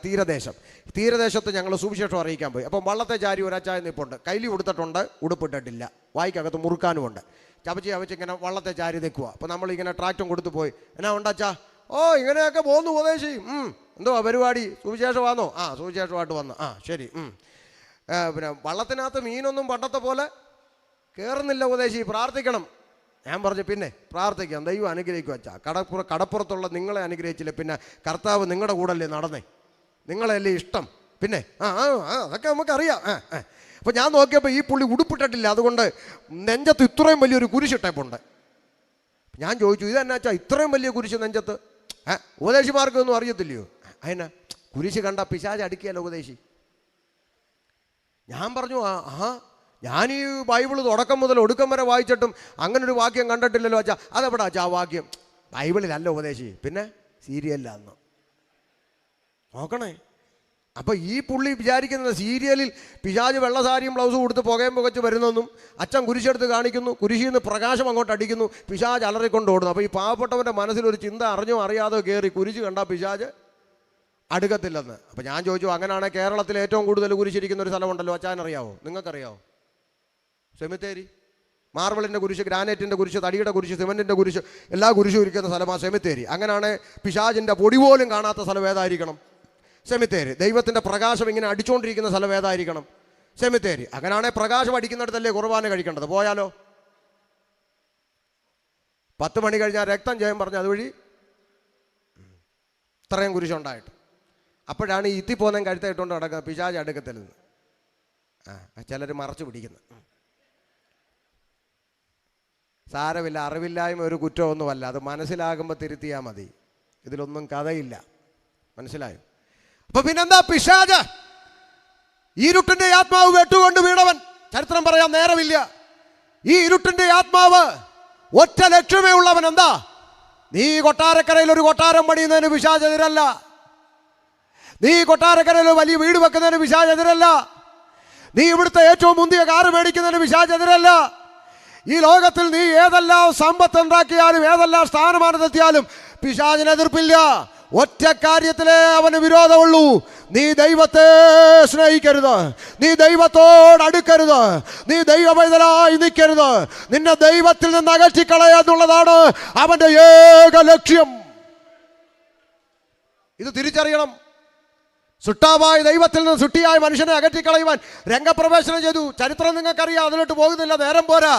തീരദേശത്ത് ഞങ്ങൾ സുവിശേഷം അറിയിക്കാൻ പോയി. അപ്പം വള്ളത്തെ ചാരി ഒരച്ചായ നിൽപ്പുണ്ട്, കൈലി കൊടുത്തിട്ടുണ്ട്, ഉടുപ്പിട്ടിട്ടില്ല, വായിക്കകത്ത് മുറുക്കാനുമുണ്ട്. ചവച്ച് ഇങ്ങനെ വള്ളത്തെ ചാരി നിൽക്കുക. അപ്പോൾ നമ്മളിങ്ങനെ ട്രാക്റ്റും കൊടുത്തു പോയി. എന്നാ ഉണ്ടാച്ചാ? ഓ ഇങ്ങനെയൊക്കെ പോന്നു ഉപദേശി. എന്തോ പരിപാടി? സുവിശേഷമാണോ? സുവിശേഷമായിട്ട് വന്നു. ശരി. പിന്നെ വള്ളത്തിനകത്ത് മീനൊന്നും പണ്ടത്തെ പോലെ കയറുന്നില്ല ഉപദേശി, പ്രാർത്ഥിക്കണം. ഞാൻ പറഞ്ഞു പിന്നെ പ്രാർത്ഥിക്കാം, ദൈവം അനുഗ്രഹിക്കുക അച്ഛാ. കടപ്പുറത്തുള്ള നിങ്ങളെ അനുഗ്രഹിച്ചില്ല, പിന്നെ കർത്താവ് നിങ്ങളുടെ കൂടല്ലേ നടന്നേ, നിങ്ങളല്ലേ ഇഷ്ടം. പിന്നെ അതൊക്കെ നമുക്കറിയാം. അപ്പോൾ ഞാൻ നോക്കിയപ്പോൾ ഈ പുള്ളി ഉടുപ്പിട്ടിട്ടില്ല, അതുകൊണ്ട് നെഞ്ചത്ത് ഇത്രയും വലിയൊരു കുരിശിട്ടേപ്പുണ്ട്. ഞാൻ ചോദിച്ചു, ഇതെന്നാ അച്ഛാ ഇത്രയും വലിയ കുരിശ് നെഞ്ചത്ത്? ഉപദേശിമാർക്കൊന്നും അറിയത്തില്ലയോ? അതിനാ കുരിശ് കണ്ട പിശാച് അടിക്കുകയല്ലോ ഉപദേശി. ഞാൻ പറഞ്ഞു, ഞാൻ ഈ ബൈബിള് തുടക്കം മുതൽ ഒടുക്കം വരെ വായിച്ചിട്ടും അങ്ങനൊരു വാക്യം കണ്ടിട്ടില്ലല്ലോ അച്ഛാ. അതെവിടാ അച്ഛാ ആ വാക്യം? ബൈബിളിലല്ല ഉപദേശി, പിന്നെ സീരിയലിലാന്ന്. നോക്കണേ. അപ്പോൾ ഈ പുള്ളി വിചാരിക്കുന്നത് സീരിയലിൽ പിശാച് വെള്ളസാരിയും ബ്ലൗസും കൊടുത്ത് പുകയും പുകച്ച് വരുന്നെന്നും അച്ഛൻ കുരിശെടുത്ത് കാണിക്കുന്നു, കുരിശിൽ നിന്ന് പ്രകാശം അങ്ങോട്ട് അടിക്കുന്നു, പിശാച് അലറിക്കൊണ്ട് ഓടുന്നു. അപ്പോൾ ഈ പാവപ്പെട്ടവൻ്റെ മനസ്സിലൊരു ചിന്ത അറിഞ്ഞോ അറിയാതോ കയറി കുരിശ് കണ്ടാൽ പിശാച് അടുക്കത്തില്ലെന്ന്. അപ്പോൾ ഞാൻ ചോദിച്ചു, അങ്ങനെയാണെങ്കിൽ കേരളത്തിൽ ഏറ്റവും കൂടുതൽ കുരിശിരിക്കുന്ന ഒരു സ്ഥലമുണ്ടല്ലോ, അച്ഛനറിയാവോ? നിങ്ങൾക്കറിയാവോ? സെമിത്തേരി. മാർബിളിൻ്റെ കുരിശ്, ഗ്രാനൈറ്റിൻ്റെ കുരിശ്, തടിയുടെ കുരിശ്, സിമൻറ്റിൻ്റെ കുരിശ്, എല്ലാ കുരിശും ഇരിക്കുന്ന സ്ഥലമാണ് സെമിത്തേരി. അങ്ങനെയാണ് പിശാചിൻ്റെ പൊടി പോലും കാണാത്ത സ്ഥലം ഏതായിരിക്കണം? സെമിത്തേരി. ദൈവത്തിൻ്റെ പ്രകാശം ഇങ്ങനെ അടിച്ചുകൊണ്ടിരിക്കുന്ന സ്ഥലം ഏതായിരിക്കണം? സെമിത്തേരി. അങ്ങനെയാണെങ്കിൽ പ്രകാശം അടിക്കുന്നിടത്തല്ലേ കുർബാന കഴിക്കേണ്ടത്. പോയാലോ 10 മണി കഴിഞ്ഞാൽ രക്തം ജയം പറഞ്ഞ് അതുവഴി ഇത്രയും കുരിശുണ്ടായിട്ട്. അപ്പോഴാണ് ഈ ഇത്തിപ്പോന്നേം കഴുത്തായിട്ടുകൊണ്ട് നടക്കുന്നത്, പിശാച് അടുക്കത്തിൽ നിന്ന്. ചിലർ മറച്ചു പിടിക്കുന്നു. സാരമില്ല, അറിവില്ലായ്മ ഒരു കുറ്റമൊന്നുമല്ല, അത് മനസ്സിലാകുമ്പോൾ തിരുത്തിയാൽ മതി. ഇതിലൊന്നും കഥയില്ല, മനസ്സിലായോ? അപ്പൊ പിന്നെന്താ? പിശാച് ഇരുട്ടിന്റെ ആത്മാവ് വെട്ടുകൊണ്ട് വീണവൻ. ചരിത്രം പറയാൻ നേരമില്ല. ഈ ഇരുട്ടിന്റെ ആത്മാവ് ഒറ്റ ലക്ഷ്യമേ ഉള്ളവൻ. എന്താ? നീ കൊട്ടാരക്കരയിൽ ഒരു കൊട്ടാരം പണിയുന്നതിന് പിശാച് എതിരല്ല. നീ കൊട്ടാരക്കരയിൽ വലിയ വീട് വെക്കുന്നതിന് പിശാച് എതിരല്ല. നീ ഇവിടുത്തെ ഏറ്റവും മുന്തിയ കാറ് മേടിക്കുന്നതിന് പിശാച് എതിരല്ല. ഈ ലോകത്തിൽ നീ ഏതെല്ലാം സമ്പത്ത് ഉണ്ടാക്കിയാലും ഏതെല്ലാം സ്ഥാനമാനത്തെത്തിയാലും പിശാചിന് എതിർപ്പില്ല. ഒറ്റ കാര്യത്തിലേ അവന് വിരോധമുള്ളൂ. നീ ദൈവത്തെ സ്നേഹിക്കരുത്, നീ ദൈവത്തോട് അടുക്കരുത്, നീ ദൈവപൈതലായി നിൽക്കരുത്, നിന്നെ ദൈവത്തിൽ നിന്ന് അകറ്റിക്കളയുക എന്നുള്ളതാണ് അവന്റെ ഏക ലക്ഷ്യം. ഇത് തിരിച്ചറിയണം. സുട്ടാവായ ദൈവത്തിൽ നിന്ന് സുട്ടിയായ മനുഷ്യനെ അകറ്റിക്കളയുവാൻ രംഗപ്രവേശനം ചെയ്തു. ചരിത്രം നിങ്ങൾക്കറിയാം, അതിലോട്ട് പോകുന്നില്ല, നേരം പോരാ.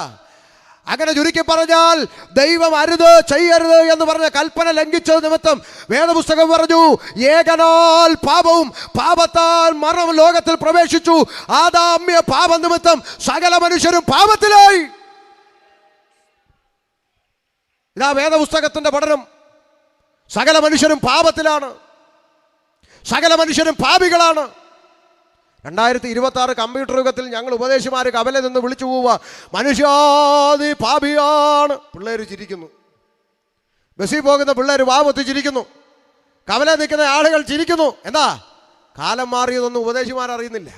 അങ്ങനെ ചുരുക്കി പറഞ്ഞാൽ ദൈവം അരുത് ചെയ്യരുത് എന്ന് പറഞ്ഞ കൽപ്പന ലംഘിച്ചത് നിമിത്തം വേദപുസ്തകം പറഞ്ഞു, ഏകനാൽ പാപവും പാപത്താൽ മരണം ലോകത്തിൽ പ്രവേശിച്ചു. ആദാമ്യ പാപ നിമിത്തം സകല മനുഷ്യരും പാപത്തിലായി. ഇതാ വേദപുസ്തകത്തിന്റെ പഠനം. സകല മനുഷ്യരും പാപത്തിലാണ്, സകല മനുഷ്യരും പാപികളാണ്. 2026 കമ്പ്യൂട്ടർ യുഗത്തിൽ ഞങ്ങൾ ഉപദേശിമാർ കവലെ നിന്ന് വിളിച്ചു പോവുക, മനുഷ്യാദി പാപിയാണ്. പിള്ളേർ ചിരിക്കുന്നു, ബസ്സിൽ പോകുന്ന പിള്ളേർ വാമൊത്തി ചിരിക്കുന്നു, കവലെ നിൽക്കുന്ന ആളുകൾ ചിരിക്കുന്നു. എന്താ? കാലം മാറിയതൊന്നും ഉപദേശിമാർ അറിയുന്നില്ല.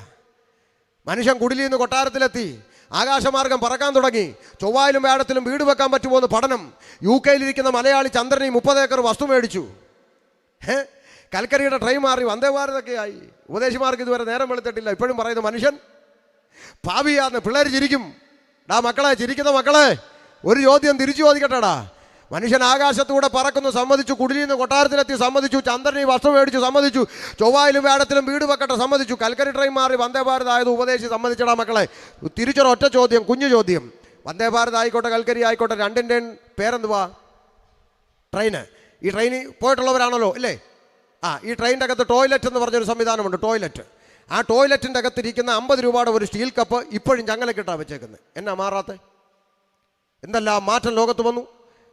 മനുഷ്യൻ കുടിലിൽ നിന്ന് കൊട്ടാരത്തിലെത്തി, ആകാശമാർഗം പറക്കാൻ തുടങ്ങി, ചൊവ്വായിലും വേടത്തിലും വീട് വെക്കാൻ പറ്റുമോ എന്ന് പഠനം. UK യിലിരിക്കുന്ന മലയാളി ചന്ദ്രനി 30 ഏക്കർ വസ്തു മേടിച്ചു. കൽക്കരിയുടെ ട്രെയിൻ മാറി വന്ദേ ഭാരതൊക്കെ ആയി. ഉപദേശിമാർക്ക് ഇതുവരെ നേരം വെളുത്തിട്ടില്ല. ഇപ്പോഴും പറയുന്നു മനുഷ്യൻ പാപിയാന്ന്. പിള്ളേർ ചിരിക്കും. മക്കളെ, ചിരിക്കുന്ന മക്കളെ, ഒരു ചോദ്യം തിരിച്ചു ചോദിക്കട്ടെടാ. മനുഷ്യൻ ആകാശത്തൂടെ പറക്കുന്നു, സമ്മതിച്ചു. കുടിലിൽ നിന്ന് കൊട്ടാരത്തിലെത്തി, സമ്മതിച്ചു. ചന്ദ്രനി വസ്തു മേടിച്ചു, സമ്മതിച്ചു. ചൊവ്വായിലും വേടത്തിലും വീട് വെക്കട്ടെ, സമ്മതിച്ചു. കൽക്കരി ട്രെയിൻ മാറി വന്ദേ ഭാരത് ആയത് ഉപദേശി സമ്മതിച്ചടാ മക്കളെ. തിരിച്ചൊരൊറ്റ ചോദ്യം, കുഞ്ഞു ചോദ്യം. വന്ദേ ഭാരത് ആയിക്കോട്ടെ, കൽക്കരി ആയിക്കോട്ടെ, രണ്ടിൻ്റെയും പേരെന്തുവാ? ട്രെയിന്. ഈ ട്രെയിനിൽ പോയിട്ടുള്ളവരാണല്ലോ ഇല്ലേ? ഈ ട്രെയിനിൻ്റെ അകത്ത് ടോയ്ലറ്റ് എന്ന് പറഞ്ഞൊരു സംവിധാനമുണ്ട്. ടോയ്ലറ്റ്. ആ ടോയ്ലറ്റിൻ്റെ അകത്തിരിക്കുന്ന 50 രൂപയുടെ ഒരു സ്റ്റീൽ കപ്പ് ഇപ്പോഴും ചങ്ങലക്കിട്ടാണ് വെച്ചേക്കുന്നത്. എന്നാ മാറാത്ത? എന്തെല്ലാം മാറ്റം ലോകത്ത് വന്നു.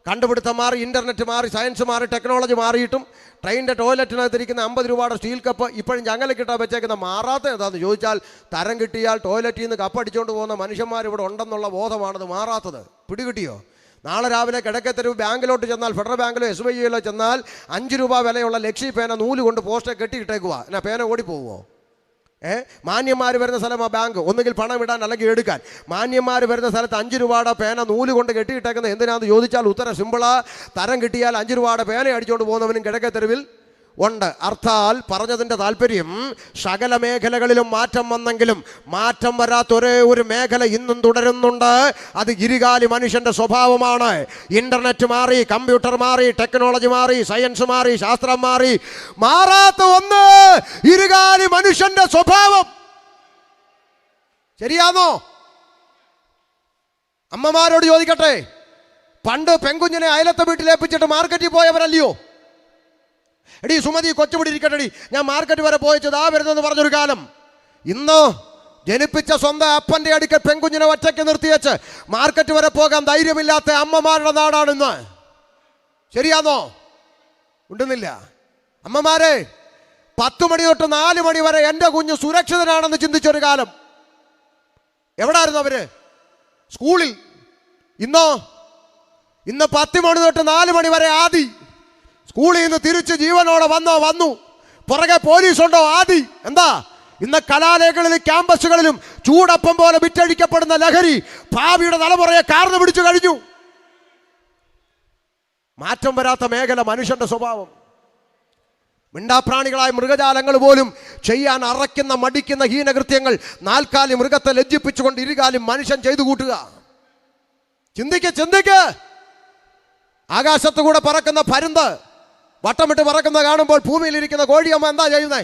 കണ്ടുപിടുത്തം മാറി, ഇൻ്റർനെറ്റ് മാറി, സയൻസ് മാറി, ടെക്നോളജി മാറിയിട്ടും ട്രെയിനിൻ്റെ ടോയ്ലറ്റിനകത്തിരിക്കുന്ന 50 രൂപയുടെ സ്റ്റീൽ കപ്പ് ഇപ്പോഴും ചങ്ങലക്കിട്ടാണ് വെച്ചേക്കുന്ന. മാറാത്ത എന്താണെന്ന് ചോദിച്ചാൽ, തരം കിട്ടിയാൽ ടോയ്ലറ്റിൽ നിന്ന് കപ്പ് അടിച്ചുകൊണ്ട് പോകുന്ന മനുഷ്യന്മാർ ഇവിടെ ഉണ്ടെന്നുള്ള ബോധമാണത് മാറാത്തത്. പിടികിട്ടിയോ? നാളെ രാവിലെ കിഴക്കേത്തെരുവ് ബാങ്കിലോട്ട് ചെന്നാൽ, ഫെഡറൽ ബാങ്കിലോ SBIയിലോ ചെന്നാൽ 5 രൂപ വിലയുള്ള ലക്ഷ്മി പേന നൂല് കൊണ്ട് പോസ്റ്റർ കെട്ടിയിട്ടേക്കുക. എന്നാ പേന ഓടിപ്പോവോ? മാന്യന്മാർ വരുന്ന സ്ഥലമാണ് ബാങ്ക്. ഒന്നുകിൽ പണം ഇടാൻ അല്ലെങ്കിൽ എടുക്കാൻ. മാന്യന്മാർ വരുന്ന സ്ഥലത്ത് 5 രൂപയുടെ പേന നൂല് കൊണ്ട് കെട്ടിയിട്ടേക്കുന്നത് എന്തിനാണെന്ന് ചോദിച്ചാൽ ഉത്തരം സിമ്പിളാ. തരം കിട്ടിയാൽ 5 രൂപയുടെ പേന അടിച്ചുകൊണ്ട് പോകുന്നവനും കിഴക്കേ തെരുവിൽ ഉണ്ട്. അർത്ഥാൽ പറഞ്ഞതിൻ്റെ താല്പര്യം, സകല മേഖലകളിലും മാറ്റം വന്നെങ്കിലും മാറ്റം വരാത്ത ഒരേ ഒരു മേഖല ഇന്നും തുടരുന്നുണ്ട്. അത് ഇരുകാലി മനുഷ്യൻ്റെ സ്വഭാവമാണ്. ഇന്റർനെറ്റ് മാറി, കമ്പ്യൂട്ടർ മാറി, ടെക്നോളജി മാറി, സയൻസ് മാറി, ശാസ്ത്രം മാറി, മാറാത്ത ഒന്ന് ഇരുകാലി മനുഷ്യൻ്റെ സ്വഭാവം. ശരിയാണോ? അമ്മമാരോട് ചോദിക്കട്ടെ, പണ്ട് പെൺകുഞ്ഞിനെ അയലത്തെ വീട്ടിലേപ്പിച്ചിട്ട് മാർക്കറ്റിൽ പോയവരല്ലയോ? എടീ സുമതി, കൊച്ചുപിടി ഇരിക്കട്ടെടി, ഞാൻ മാർക്കറ്റ് വരെ പോയിച്ചത് ആ വരുന്നെന്ന് പറഞ്ഞൊരു കാലം. ഇന്നോ ജനിപ്പിച്ച സ്വന്തം അപ്പൻ്റെ അടുക്കൽ പെൺകുഞ്ഞിനെ ഒറ്റയ്ക്ക് നിർത്തിവെച്ച് മാർക്കറ്റ് വരെ പോകാൻ ധൈര്യമില്ലാത്ത അമ്മമാരുടെ നാടാണിന്ന്. ശരിയാണോ? ഉണ്ടെന്നില്ല. അമ്മമാരെ, 10 മണി തൊട്ട് 4 മണി വരെ എൻ്റെ കുഞ്ഞ് സുരക്ഷിതനാണെന്ന് ചിന്തിച്ചൊരു കാലം. എവിടായിരുന്നു അവര്? സ്കൂളിൽ. ഇന്ന് 10 മണി തൊട്ട് 4 മണി വരെ ആദി. സ്കൂളിൽ നിന്ന് തിരിച്ച് ജീവനോടെ വന്നു. പുറകെ പോലീസുണ്ടോ? ആദി. എന്താ? ഇന്ന് കലാലയങ്ങളിലും ക്യാമ്പസുകളിലും ചൂടപ്പം പോലെ വിറ്റഴിക്കപ്പെടുന്ന ലഹരി ഭാവിയുടെ തലമുറയെ കാർന്നു പിടിച്ചു കഴിഞ്ഞു. മാറ്റം വരാത്ത മേഖല മനുഷ്യന്റെ സ്വഭാവം. മിണ്ടാപ്രാണികളായ മൃഗജാലങ്ങൾ പോലും ചെയ്യാൻ അറയ്ക്കുന്ന മടിക്കുന്ന ഹീനകൃത്യങ്ങൾ 4 കാലി മൃഗത്തെ ലജ്ജിപ്പിച്ചുകൊണ്ട് ഇരുകാലി മനുഷ്യൻ ചെയ്തു കൂട്ടുക. ചിന്തിക്ക്. ആകാശത്തു കൂടെ പറക്കുന്ന പരുന്ത് വട്ടമിട്ട് പറക്കുന്ന കാണുമ്പോൾ ഭൂമിയിലിരിക്കുന്ന കോഴിയമ്മ എന്താ ചെയ്യുന്നേ?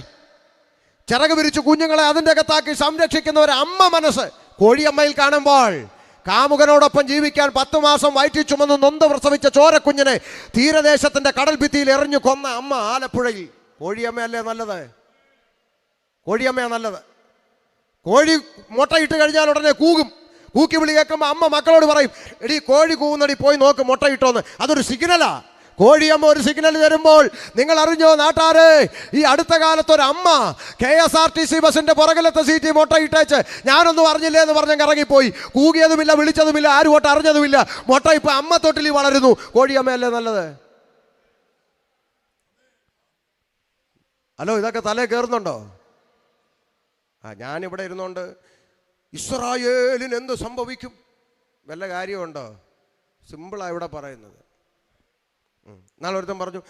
ചിറക് വിരിച്ചു കുഞ്ഞുങ്ങളെ അതിൻ്റെ അകത്താക്കി സംരക്ഷിക്കുന്ന ഒരു അമ്മ മനസ്സ് കോഴിയമ്മയിൽ കാണുമ്പോൾ, കാമുകനോടൊപ്പം ജീവിക്കാൻ 10 മാസം വയറ്റി ചുമന്ന് നൊന്ത് പ്രസവിച്ച ചോരക്കുഞ്ഞിനെ തീരദേശത്തിന്റെ കടൽ ഭിത്തിയിൽ എറിഞ്ഞു കൊന്ന അമ്മ ആലപ്പുഴയിൽ. കോഴിയമ്മയല്ലേ നല്ലത്? കോഴിയമ്മയാണ് നല്ലത്. കോഴി മുട്ടയിട്ട് കഴിഞ്ഞാൽ ഉടനെ കൂകും. കൂക്കി വിളി കേൾക്കുമ്പോൾ അമ്മ മക്കളോട് പറയും, എടീ കോഴി കൂവുന്നടി, പോയി നോക്ക് മുട്ടയിട്ടോന്ന്. അതൊരു സിഗ്നലാ. കോഴിയമ്മ ഒരു സിഗ്നൽ തരുമ്പോൾ നിങ്ങൾ അറിഞ്ഞോ നാട്ടാരെ, ഈ അടുത്ത കാലത്ത് ഒരു അമ്മ KSRTC ബസിന്റെ പുറകിലത്തെ സീറ്റിൽ മുട്ടയിട്ടേച്ച് ഞാനൊന്നും അറിഞ്ഞില്ലേ എന്ന് പറഞ്ഞ് ഇറങ്ങിപ്പോയി. കൂകിയതുമില്ല, വിളിച്ചതുമില്ല, ആരും ഒട്ട് അറിഞ്ഞതുമില്ല. മുട്ട ഇപ്പൊ അമ്മ തൊട്ടിൽ വളരുന്നു. കോഴിയമ്മയല്ലേ നല്ലത്? ഹലോ, ഇതൊക്കെ തലേ കയറുന്നുണ്ടോ? ഞാനിവിടെ ഇരുന്നുകൊണ്ട് ഇസ്രായേലിന് എന്ത് സംഭവിക്കും വല്ല കാര്യമുണ്ടോ? സിമ്പിളാണ് ഇവിടെ പറയുന്നത്. നാളെ ഒരുത്തൻ പറഞ്ഞു,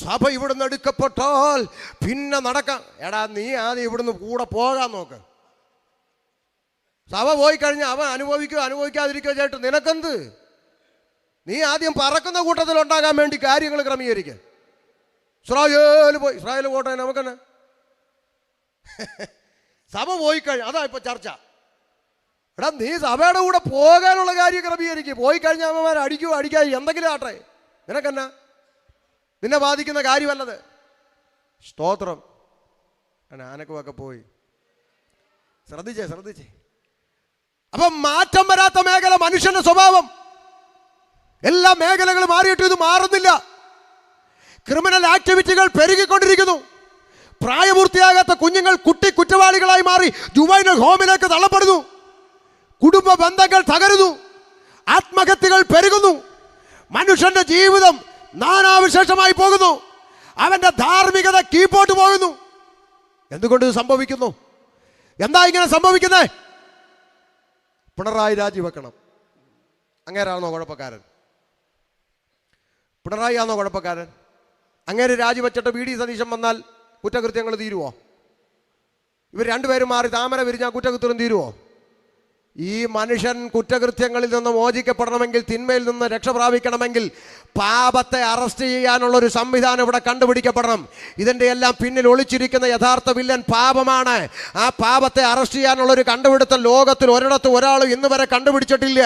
സഭ ഇവിടുന്ന് എടുക്കപ്പെട്ടാൽ പിന്നെ നടക്കാം. എടാ, നീ ആദ്യം ഇവിടുന്ന് കൂടെ പോകാൻ നോക്ക്. സഭ പോയി കഴിഞ്ഞാൽ അവൻ അനുഭവിക്കാതിരിക്കുകയോ ചേട്ടൻ നിനക്കെന്ത്? നീ ആദ്യം പറക്കുന്ന കൂട്ടത്തിൽ ഉണ്ടാകാൻ വേണ്ടി കാര്യങ്ങൾ ക്രമീകരിക്കുക. ഇസ്രായേൽ പോട്ടെ, നമുക്കെന്നെ. സഭ പോയി കഴിഞ്ഞാൽ അതാ ഇപ്പൊ ചർച്ച. എടാ, നീ സഭയുടെ കൂടെ പോകാനുള്ള കാര്യം ക്രമീകരിക്കുക. പോയി കഴിഞ്ഞാൽ അമ്മമാരെ അടിക്കാതെ എന്തെങ്കിലും ആട്ടെ, നിനക്കെന്നാ? നിന്നെ ബാധിക്കുന്ന കാര്യമല്ലത്. സ്തോത്രം. ആനക്കുമൊക്കെ പോയി. ശ്രദ്ധിച്ചേ. അപ്പം മാറ്റം വരാത്ത മേഖല മനുഷ്യന്റെ സ്വഭാവം. എല്ലാ മേഖലകളും മാറിയിട്ട് ഇത് മാറുന്നില്ല. ക്രിമിനൽ ആക്ടിവിറ്റികൾ പെരുകിക്കൊണ്ടിരിക്കുന്നു. പ്രായപൂർത്തിയാകാത്ത കുഞ്ഞുങ്ങൾ കുറ്റവാളികളായി മാറി ജുവൈനൽ ഹോമിലേക്ക് തള്ളപ്പെടുന്നു. കുടുംബ ബന്ധങ്ങൾ തകരുന്നു. ആത്മഹത്യകൾ പെരുകുന്നു. മനുഷ്യന്റെ ജീവിതം നാനാവിശേഷമായി പോകുന്നു. അവന്റെ ധാർമ്മികത കീഴ്പോട്ട് പോകുന്നു. എന്തുകൊണ്ട് ഇത് സംഭവിക്കുന്നു? എന്താ ഇങ്ങനെ സംഭവിക്കുന്നത്? പിണറായി രാജിവെക്കണം. അങ്ങേരാണോ കുഴപ്പക്കാരൻ? പിണറായി ആണോ കുഴപ്പക്കാരൻ? അങ്ങേര് രാജിവെച്ചിട്ട് VD സതീശൻ വന്നാൽ കുറ്റകൃത്യങ്ങൾ തീരുവോ? ഇവർ രണ്ടുപേരും മാറി താമര വിരിഞ്ഞാൽ കുറ്റകൃത്യം തീരുവോ? ഈ മനുഷ്യൻ കുറ്റകൃത്യങ്ങളിൽ നിന്ന് മോചിക്കപ്പെടണമെങ്കിൽ, തിന്മയിൽ നിന്ന് രക്ഷ പ്രാപിക്കണമെങ്കിൽ പാപത്തെ അറസ്റ്റ് ചെയ്യാനുള്ളൊരു സംവിധാനം ഇവിടെ കണ്ടുപിടിക്കപ്പെടണം. ഇതിൻ്റെ എല്ലാം പിന്നിൽ ഒളിച്ചിരിക്കുന്ന യഥാർത്ഥ വില്ലൻ പാപമാണ്. ആ പാപത്തെ അറസ്റ്റ് ചെയ്യാനുള്ളൊരു കണ്ടുപിടുത്തം ലോകത്തിൽ ഒരിടത്തും ഒരാളും ഇന്ന് വരെ കണ്ടുപിടിച്ചിട്ടില്ല.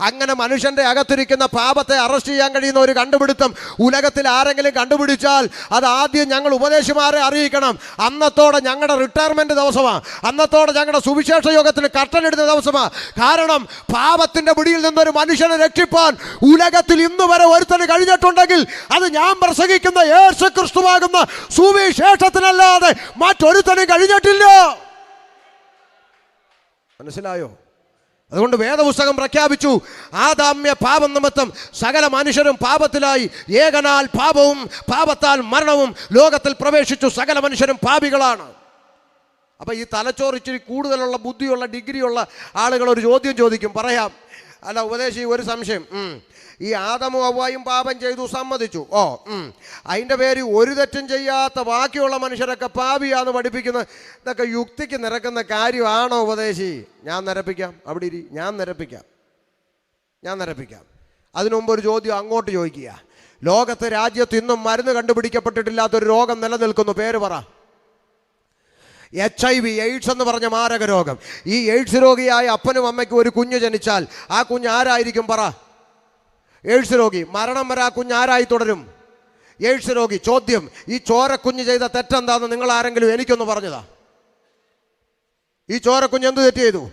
അങ്ങനെ മനുഷ്യൻ്റെ അകത്തിരിക്കുന്ന പാപത്തെ അറസ്റ്റ് ചെയ്യാൻ കഴിയുന്ന ഒരു കണ്ടുപിടുത്തം ഉലകത്തിൽ ആരെങ്കിലും കണ്ടുപിടിച്ചാൽ അത് ആദ്യം ഞങ്ങൾ ഉപദേശിമാരെ അറിയിക്കണം. അന്നത്തോടെ ഞങ്ങളുടെ റിട്ടയർമെൻറ്റ് ദിവസമാണ്. അന്നത്തോടെ ഞങ്ങളുടെ സുവിശേഷ യോഗത്തിന് കട്ടനിടുന്ന ദിവസമാണ്. കാരണം പാപത്തിന്റെ പിടിയിൽ നിന്നൊരു മനുഷ്യനെ രക്ഷിപ്പാൻ ഉലകത്തിൽ ഇന്ന് വരെ ഒരുത്തന് കഴിഞ്ഞിട്ടുണ്ടെങ്കിൽ അത് ഞാൻ പ്രസംഗിക്കുന്ന യേശുക്രിസ്തുവാകുന്ന സുവിശേഷത്തിനല്ലാതെ മറ്റൊരുത്തനും കഴിഞ്ഞിട്ടില്ല. മനസ്സിലായോ? അതുകൊണ്ട് വേദപുസ്തകം പ്രഖ്യാപിച്ചു, ആദാമ്യ പാപം നിമിത്തം സകല മനുഷ്യരും പാപത്തിലായി, ഏകനാൽ പാപവും പാപത്താൽ മരണവും ലോകത്തിൽ പ്രവേശിച്ചു, സകല മനുഷ്യരും പാപികളാണ്. അപ്പം ഈ തലച്ചോറ് ഇച്ചിരി കൂടുതലുള്ള ബുദ്ധിയുള്ള ഡിഗ്രിയുള്ള ആളുകൾ ഒരു ചോദ്യം ചോദിക്കും, പറയാം, അല്ല ഉപദേശി ഒരു സംശയം, ഈ ആദമും ഹവ്വായും പാപം ചെയ്തു സമ്മതിച്ചു, അതിൻ്റെ പേര് ഒരു തെറ്റും ചെയ്യാത്ത ബാക്കിയുള്ള മനുഷ്യരൊക്കെ പാപിയാന്ന് പഠിപ്പിക്കുന്ന ഇതൊക്കെ യുക്തിക്ക് നിരക്കുന്ന കാര്യമാണോ ഉപദേശി? ഞാൻ നിരപ്പിക്കാം, അവിടെ ഇരി, ഞാൻ നിരപ്പിക്കാം. അതിനു മുമ്പ് ഒരു ചോദ്യം അങ്ങോട്ട് ചോദിക്കുക. ലോകത്തെ രാജ്യത്ത് ഇന്നും മരുന്ന് കണ്ടുപിടിക്കപ്പെട്ടിട്ടില്ലാത്തൊരു രോഗം നിലനിൽക്കുന്നു, പേര് പറ. HIV, എയ്ഡ്സ് എന്ന് പറഞ്ഞ മാരക രോഗം. ഈ എയ്ഡ്സ് രോഗിയായ അപ്പനും അമ്മയ്ക്കും ഒരു കുഞ്ഞ് ജനിച്ചാൽ ആ കുഞ്ഞ് ആരായിരിക്കും? പറ. എയ്ഡ്സ് രോഗി. മരണം വരെ ആ കുഞ്ഞ് ആരായി തുടരും? എയ്ഡ്സ് രോഗി. ചോദ്യം, ഈ ചോരക്കുഞ്ഞ് ചെയ്ത തെറ്റെന്താന്ന് നിങ്ങൾ ആരെങ്കിലും എനിക്കൊന്ന് പറഞ്ഞതാ? ഈ ചോരക്കുഞ്ഞ് എന്ത് തെറ്റ് ചെയ്തു?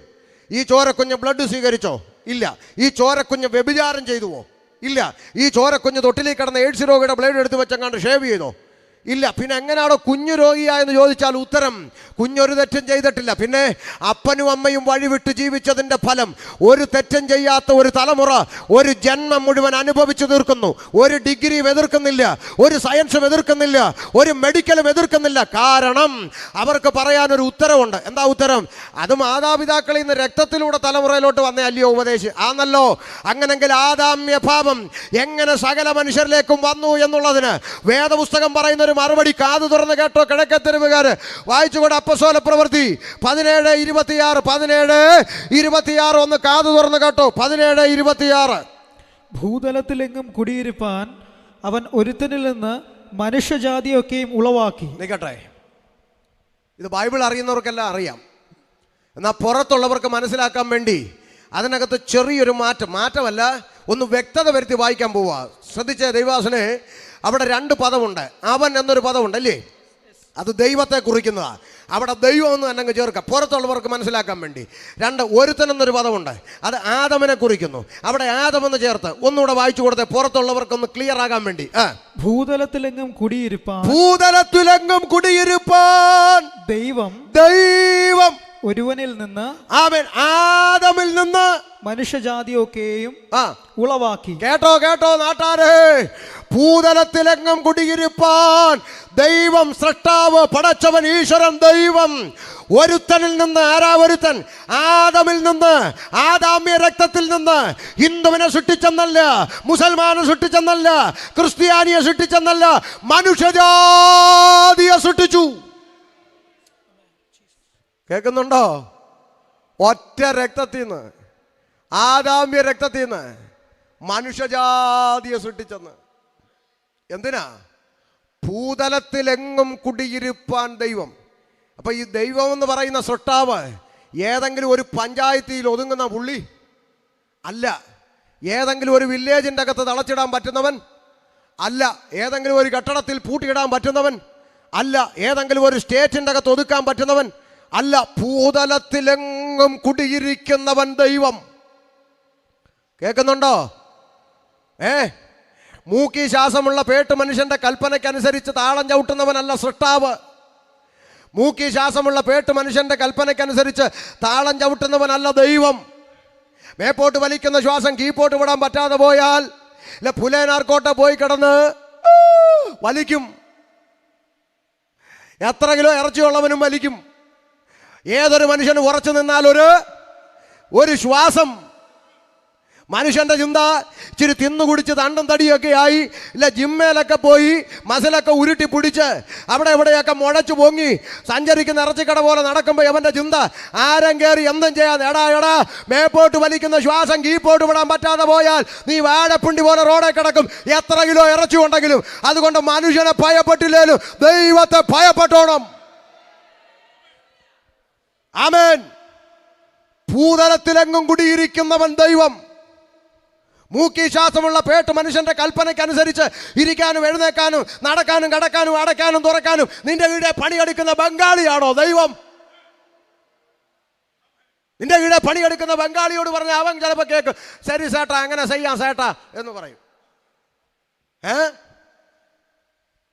ഈ ചോരക്കുഞ്ഞ് ബ്ലഡ് സ്വീകരിച്ചോ? ഇല്ല. ഈ ചോരക്കുഞ്ഞ് വ്യഭിചാരം ചെയ്തുവോ? ഇല്ല. ഈ ചോരക്കുഞ്ഞ് തൊട്ടിലേക്ക് കിടന്ന എയ്ഡ്സ് രോഗിയുടെ ബ്ലേഡ് എടുത്ത് വെച്ചങ്ങാണ്ട് ഷേവ് ചെയ്തോ? ഇല്ല. പിന്നെ എങ്ങനെയാണോ കുഞ്ഞു രോഗിയായെന്ന് ചോദിച്ചാൽ ഉത്തരം, കുഞ്ഞൊരു തെറ്റും ചെയ്തിട്ടില്ല. പിന്നെ അപ്പനും അമ്മയും വഴിവിട്ട് ജീവിച്ചതിൻ്റെ ഫലം ഒരു തെറ്റും ചെയ്യാത്ത ഒരു തലമുറ ഒരു ജന്മം മുഴുവൻ അനുഭവിച്ചു തീർക്കുന്നു. ഒരു ഡിഗ്രിയും എതിർക്കുന്നില്ല, ഒരു സയൻസും എതിർക്കുന്നില്ല, ഒരു മെഡിക്കലും എതിർക്കുന്നില്ല. കാരണം അവർക്ക് പറയാനൊരു ഉത്തരവുണ്ട്. എന്താ ഉത്തരം? അത് മാതാപിതാക്കളിൽ നിന്ന് രക്തത്തിലൂടെ തലമുറയിലോട്ട് വന്നേ അല്ലയോ ഉപദേശി? ആന്നല്ലോ. അങ്ങനെങ്കിൽ ആദാമ്യ പാപം എങ്ങനെ സകല മനുഷ്യരിലേക്കും വന്നു എന്നുള്ളതിന് വേദപുസ്തകം പറയുന്നൊരു മറുപടി കാതു തുറന്ന് കേട്ടോ കിഴക്കത്തെരുവുകാര്. വായിച്ചുകൊണ്ട് അപ്പോസ്തല പ്രവൃത്തി 17:26, 17:26 ഒന്ന് കാതു തുറന്ന് കേട്ടോ. 17:26. ഭൂതലത്തിലെങ്ങും കുടിയിരിപ്പാൻ അവൻ ഒരുത്തനിൽ നിന്ന് മനുഷ്യജാതിയൊക്കെയും ഉളവാക്കി. നിൽക്കട്ടെ, ഇത് ബൈബിൾ അറിയുന്നവർക്കെല്ലാം അറിയാം. എന്നാൽ പുറത്തുള്ളവർക്ക് മനസ്സിലാക്കാൻ വേണ്ടി അതിനകത്ത് ചെറിയൊരു മാറ്റമല്ല, ഒന്ന് വ്യക്തത വരുത്തി വായിക്കാൻ പോവുക. ശ്രദ്ധിച്ചേ ദൈവാസനെ, അവിടെ 2 പദമുണ്ട്. അവൻ എന്നൊരു പദമുണ്ട് അല്ലേ? അത് ദൈവത്തെ കുറിക്കുന്നതാണ്. അവിടെ ദൈവം എന്ന് തന്നെ ചേർക്കാം പുറത്തുള്ളവർക്ക് മനസ്സിലാക്കാൻ വേണ്ടി. 2 ഒരുത്തൻ എന്നൊരു പദമുണ്ട്, അത് ആദമിനെ കുറിക്കുന്നു. അവിടെ ആദമെന്ന് ചേർത്ത് ഒന്നുകൂടെ വായിച്ചു കൊടുത്തേ, പുറത്തുള്ളവർക്കൊന്ന് ക്ലിയർ ആകാൻ വേണ്ടി. ഭൂതലത്തിലെങ്ങും കുടിയിരിപ്പാൻ ദൈവം ഒരുവനിൽ നിന്ന്, ആമേൻ, ആദമിൽ നിന്ന് മനുഷ്യജാതിയൊക്കെയും ഉളവാക്കി. കേട്ടോ നാട്ടാരെ, ഭൂതലത്തിലെങ്ങും കുടിയിരിപ്പാൻ ദൈവം, സൃഷ്ടാവ്, പടച്ചവൻ, ഈശ്വരൻ ദൈവം ഒരുത്തനിൽ നിന്ന്, ആരാ ഒരുത്തൻ? ആദമിൽ നിന്ന്, ആദാമ്യ രക്തത്തിൽ നിന്ന്. ഹിന്ദുവിനെ സൃഷ്ടിച്ചെന്നല്ല, മുസൽമാനെ സൃഷ്ടിച്ചെന്നല്ല, ക്രിസ്ത്യാനിയെ സൃഷ്ടിച്ചെന്നല്ല, മനുഷ്യജാതിയെ സൃഷ്ടിച്ചു. കേൾക്കുന്നുണ്ടോ? ഒറ്റ രക്തത്തിൽ നിന്ന്, ആദാമ്യ രക്തത്തിൽ നിന്ന് മനുഷ്യജാതിയെ സൃഷ്ടിച്ചെന്ന്. എന്തിനാ? ഭൂതലത്തിലെങ്ങും കുടിയിരുപ്പാൻ ദൈവം. അപ്പൊ ഈ ദൈവം എന്ന് പറയുന്ന സൃഷ്ടാവ് ഏതെങ്കിലും ഒരു പഞ്ചായത്തിൽ ഒതുങ്ങുന്ന പുള്ളി അല്ല. ഏതെങ്കിലും ഒരു വില്ലേജിൻ്റെ അകത്ത് തളച്ചിടാൻ പറ്റുന്നവൻ അല്ല. ഏതെങ്കിലും ഒരു കെട്ടിടത്തിൽ പൂട്ടിയിടാൻ പറ്റുന്നവൻ അല്ല. ഏതെങ്കിലും ഒരു സ്റ്റേറ്റിൻ്റെ അകത്ത് ഒതുക്കാൻ പറ്റുന്നവൻ അല്ല. ഭൂതലത്തിലെങ്ങും കുടിയിരിക്കുന്നവൻ ദൈവം. കേൾക്കുന്നുണ്ടോ? മൂക്കി ശ്വാസമുള്ള പേട്ട് മനുഷ്യന്റെ കൽപ്പനയ്ക്കനുസരിച്ച് താളം ചവിട്ടുന്നവനല്ല സൃഷ്ടാവ്. മൂക്കി ശ്വാസമുള്ള പേട്ട് മനുഷ്യന്റെ കൽപ്പനയ്ക്കനുസരിച്ച് താളം ചവിട്ടുന്നവനല്ല ദൈവം. മേപ്പോട്ട് വലിക്കുന്ന ശ്വാസം കീപ്പോട്ട് വിടാൻ പറ്റാതെ പോയാൽ ഇല്ല, പുലേനാർക്കോട്ടെ പോയി കിടന്ന് വലിക്കും. എത്ര കിലോ ഇറച്ചിയുള്ളവനും വലിക്കും. ഏതൊരു മനുഷ്യന് ഉറച്ചു നിന്നാൽ ഒരു ശ്വാസം. മനുഷ്യന്റെ ചിന്ത ഇച്ചിരി തിന്നുകുടിച്ച് തണ്ടും തടിയൊക്കെ ആയി, ഇല്ല ജിമ്മേലൊക്കെ പോയി മസിലൊക്കെ ഉരുട്ടി പിടിച്ച് അവിടെ എവിടെയൊക്കെ മുഴച്ചു പൊങ്ങി സഞ്ചരിക്കുന്ന ഇറച്ചിക്കട പോലെ നടക്കുമ്പോൾ അവൻ്റെ ചിന്ത ആരം കയറി എന്തും ചെയ്യാതെ, എടാ മേപ്പോട്ട് വലിക്കുന്ന ശ്വാസം കീപ്പോട്ട് വിടാൻ പറ്റാതെ പോയാൽ നീ വാഴപ്പിണ്ടി പോലെ റോഡെ കിടക്കും, എത്ര കിലോ ഇറച്ചി ഉണ്ടെങ്കിലും. അതുകൊണ്ട് മനുഷ്യനെ ഭയപ്പെട്ടില്ലേലും ദൈവത്തെ ഭയപ്പെട്ടോണം. ആമേൻ. ഭൂതലത്തിലെങ്ങും കുടിയിരിക്കുന്നവൻ ദൈവം. മൂക്കി ശ്വാസമുള്ള പേട്ട് മനുഷ്യന്റെ കൽപ്പനയ്ക്കനുസരിച്ച് ഇരിക്കാനും എഴുന്നേക്കാനും നടക്കാനും കടക്കാനും അടയ്ക്കാനും തുറക്കാനും നിന്റെ വീടെ പണിയെടുക്കുന്ന ബംഗാളിയാണോ ദൈവം? നിന്റെ വീടെ പണിയെടുക്കുന്ന ബംഗാളിയോട് പറഞ്ഞ അവൻ ചിലപ്പോൾ കേൾക്കും, ശരി സേട്ടാ അങ്ങനെ ചെയ്യാം സേട്ടാ എന്ന് പറയും.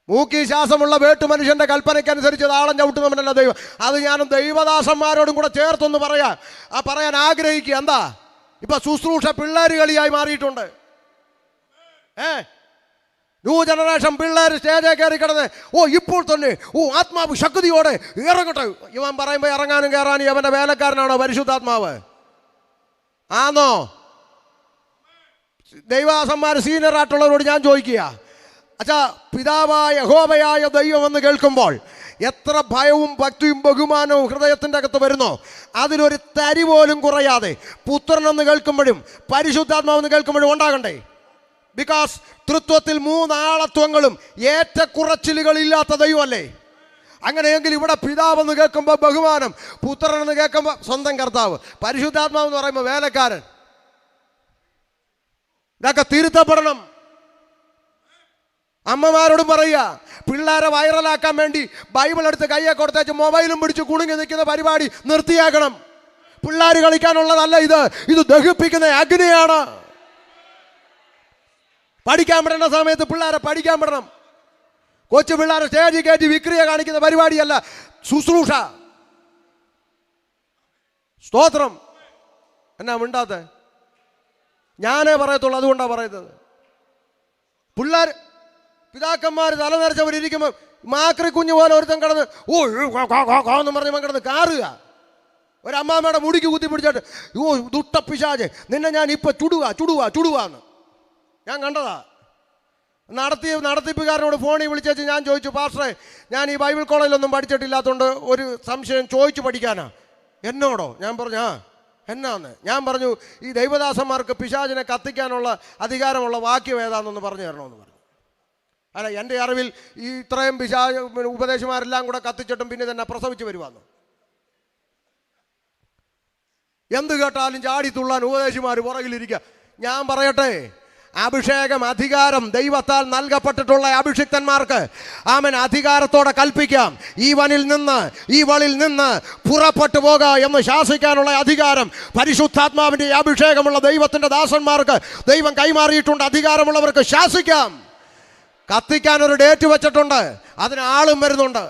മൂക്കി ശ്വാസമുള്ള പേട്ട് മനുഷ്യന്റെ കൽപ്പനയ്ക്കനുസരിച്ച് താളം ചവിട്ടുന്നവനല്ല ദൈവം. അത് ഞാനും ദൈവദാസന്മാരോടും കൂടെ ചേർത്തൊന്ന് പറയാൻ ആഗ്രഹിക്കുക. എന്താ? ഇപ്പൊ ശുശ്രൂഷ പിള്ളേര് കളിയായി മാറിയിട്ടുണ്ട്. ന്യൂ ജനറേഷൻ പിള്ളേർ സ്റ്റേജേ കയറി കിടന്ന് ഇപ്പോൾ തന്നെ ആത്മാവ് ശക്തിയോടെ ഇറങ്ങട്ടെ. ഇവൻ പറയുമ്പോൾ ഇറങ്ങാനും കയറാനും അവൻ്റെ വേലക്കാരനാണോ പരിശുദ്ധാത്മാവ്? ആണോ? ദൈവദാസന്മാർ സീനിയറായിട്ടുള്ളവരോട് ഞാൻ ചോദിക്കുക, അച്ഛാ, പിതാവായ യഹോവയായ ദൈവം എന്ന് കേൾക്കുമ്പോൾ എത്ര ഭയവും ഭക്തിയും ബഹുമാനവും ഹൃദയത്തിൻ്റെ അകത്ത് വരുന്നോ, അതിലൊരു തരി പോലും കുറയാതെ പുത്രനെന്ന് കേൾക്കുമ്പോഴും പരിശുദ്ധാത്മാവെന്ന് കേൾക്കുമ്പോഴും ഉണ്ടാകണ്ടേ? ബിക്കോസ് തൃത്വത്തിൽ 3 ആളത്വങ്ങളും ഏറ്റക്കുറച്ചിലുകളില്ലാത്ത ദൈവമല്ലേ? അങ്ങനെയെങ്കിൽ ഇവിടെ പിതാവെന്ന് കേൾക്കുമ്പോൾ ബഹുമാനം, പുത്രനെന്ന് കേൾക്കുമ്പോൾ സ്വന്തം കർത്താവ്, പരിശുദ്ധാത്മാവെന്ന് പറയുമ്പോൾ വേലക്കാരൻ. ഇതൊക്കെ തിരുത്തപ്പെടണം. അമ്മമാരോടും പറയുക, പിള്ളേരെ വൈറലാക്കാൻ വേണ്ടി ബൈബിൾ എടുത്ത് കയ്യെ കൊടുത്തേച്ച് മൊബൈലും പിടിച്ച് കുണുങ്ങി നിൽക്കുന്ന പരിപാടി നിർത്തിയാക്കണം. പിള്ളേർ കളിക്കാനുള്ളതല്ല ഇത് ദഹിപ്പിക്കുന്ന അഗ്നിയാണ്. പഠിക്കാൻ വിടേണ്ട സമയത്ത് പിള്ളേരെ പഠിക്കാൻ വിടണം. കൊച്ചു പിള്ളേരെ സ്റ്റേജിൽ കയറ്റി വിക്രിയ കാണിക്കുന്ന പരിപാടിയല്ല ശുശ്രൂഷ. സ്തോത്രം. എന്നാ മിണ്ടാത്ത? ഞാനേ പറയത്തുള്ളൂ, അതുകൊണ്ടാണ് പറയുന്നത്. പിള്ളേർ പിതാക്കന്മാർ തലനരച്ചവരിയ്ക്കുമ്പോൾ മാക്രി കുഞ്ഞു പോലെ ഒരുത്തൻ കിടന്ന് എന്ന് പറഞ്ഞ് കിടന്ന് കാറുക. ഒരമ്മാമ്മയുടെ മുടിക്ക് കുത്തി പിടിച്ചിട്ട് ദുഷ്ട പിശാച്, നിന്നെ ഞാൻ ഇപ്പം ചുടുവാന്ന് ഞാൻ കണ്ടതാ. നടത്തിപ്പുകാരനോട് ഫോണിൽ വിളിച്ചു ഞാൻ ചോദിച്ചു, പാസ്റ്ററെ, ഞാൻ ഈ ബൈബിൾ കോളേജിലൊന്നും പഠിച്ചിട്ടില്ലാത്തതുകൊണ്ട് ഒരു സംശയം ചോദിച്ചു പഠിക്കാനാ. എന്നോടോ? ഞാൻ പറഞ്ഞു എന്നാന്ന്. ഞാൻ പറഞ്ഞു, ഈ ദൈവദാസന്മാർക്ക് പിശാചിനെ കത്തിക്കാനുള്ള അധികാരമുള്ള വാക്യം ഏതാണെന്നൊന്ന് പറഞ്ഞു തരണമെന്ന് പറഞ്ഞു. അല്ല, എൻ്റെ അറിവിൽ ഈ ഇത്രയും ഉപദേശമാരെല്ലാം കൂടെ കത്തിച്ചിട്ടും പിന്നെ തന്നെ പ്രസവിച്ച് വരുവാന്നു. എന്ത് കേട്ടാലും ചാടി തുള്ളാൻ ഉപദേശിമാർ പുറകിലിരിക്കുക. ഞാൻ പറയട്ടെ, അഭിഷേകം, അധികാരം ദൈവത്താൽ നൽകപ്പെട്ടിട്ടുള്ള അഭിഷിക്തന്മാർക്ക് ആമേൻ അധികാരത്തോടെ കൽപ്പിക്കാം, ഈ വനിൽ നിന്ന് പുറപ്പെട്ടു പോക എന്ന് ശാസിക്കാനുള്ള അധികാരം പരിശുദ്ധാത്മാവിൻ്റെ അഭിഷേകമുള്ള ദൈവത്തിൻ്റെ ദാസന്മാർക്ക് ദൈവം കൈമാറിയിട്ടുണ്ട്. അധികാരമുള്ളവർക്ക് ശാസിക്കാം. കത്തിക്കാൻ ഒരു ഡേറ്റ് വെച്ചിട്ടുണ്ട്, അതിന് ആളും വരുന്നുണ്ട്.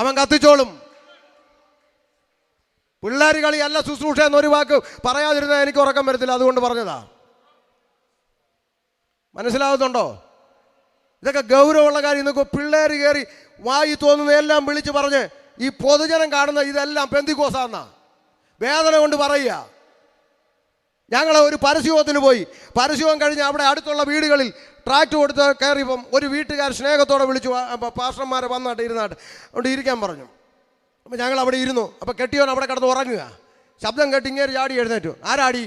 അവൻ കത്തിച്ചോളും. പിള്ളേർ കളിയല്ല ശുശ്രൂഷ എന്നൊരു വാക്ക് പറയാതിരുന്നാൽ എനിക്ക് ഉറക്കം വരത്തില്ല, അതുകൊണ്ട് പറഞ്ഞതാ. മനസ്സിലാവുന്നുണ്ടോ? ഇതൊക്കെ ഗൗരവമുള്ള കാര്യം. ഇന്നൊക്കെ പിള്ളേർ കയറി വായി തോന്നുന്ന എല്ലാം വിളിച്ച് പറഞ്ഞ് ഈ പൊതുജനം കാണുന്ന ഇതെല്ലാം പെന്തിക്കോസാന്നാ വേദന കൊണ്ട് പറയുക. ഞങ്ങൾ ഒരു പരസ്യത്തിന് പോയി, പരസ്യം കഴിഞ്ഞ് അവിടെ അടുത്തുള്ള വീടുകളിൽ ട്രാക്ട് കൊടുത്ത് കയറിയപ്പം ഒരു വീട്ടുകാർ സ്നേഹത്തോടെ വിളിച്ചു, പാസ്റ്റർമാരെ വന്നാട്ട് അവിടെ ഇരിക്കാൻ പറഞ്ഞു. അപ്പം ഞങ്ങൾ അവിടെ ഇരുന്നു. അപ്പം കെട്ടിയോൻ അവിടെ കിടന്ന് ഉറങ്ങുക. ശബ്ദം കേട്ട് ഇങ്ങനെ ചാടി എഴുന്നേറ്റു. ആരാടി?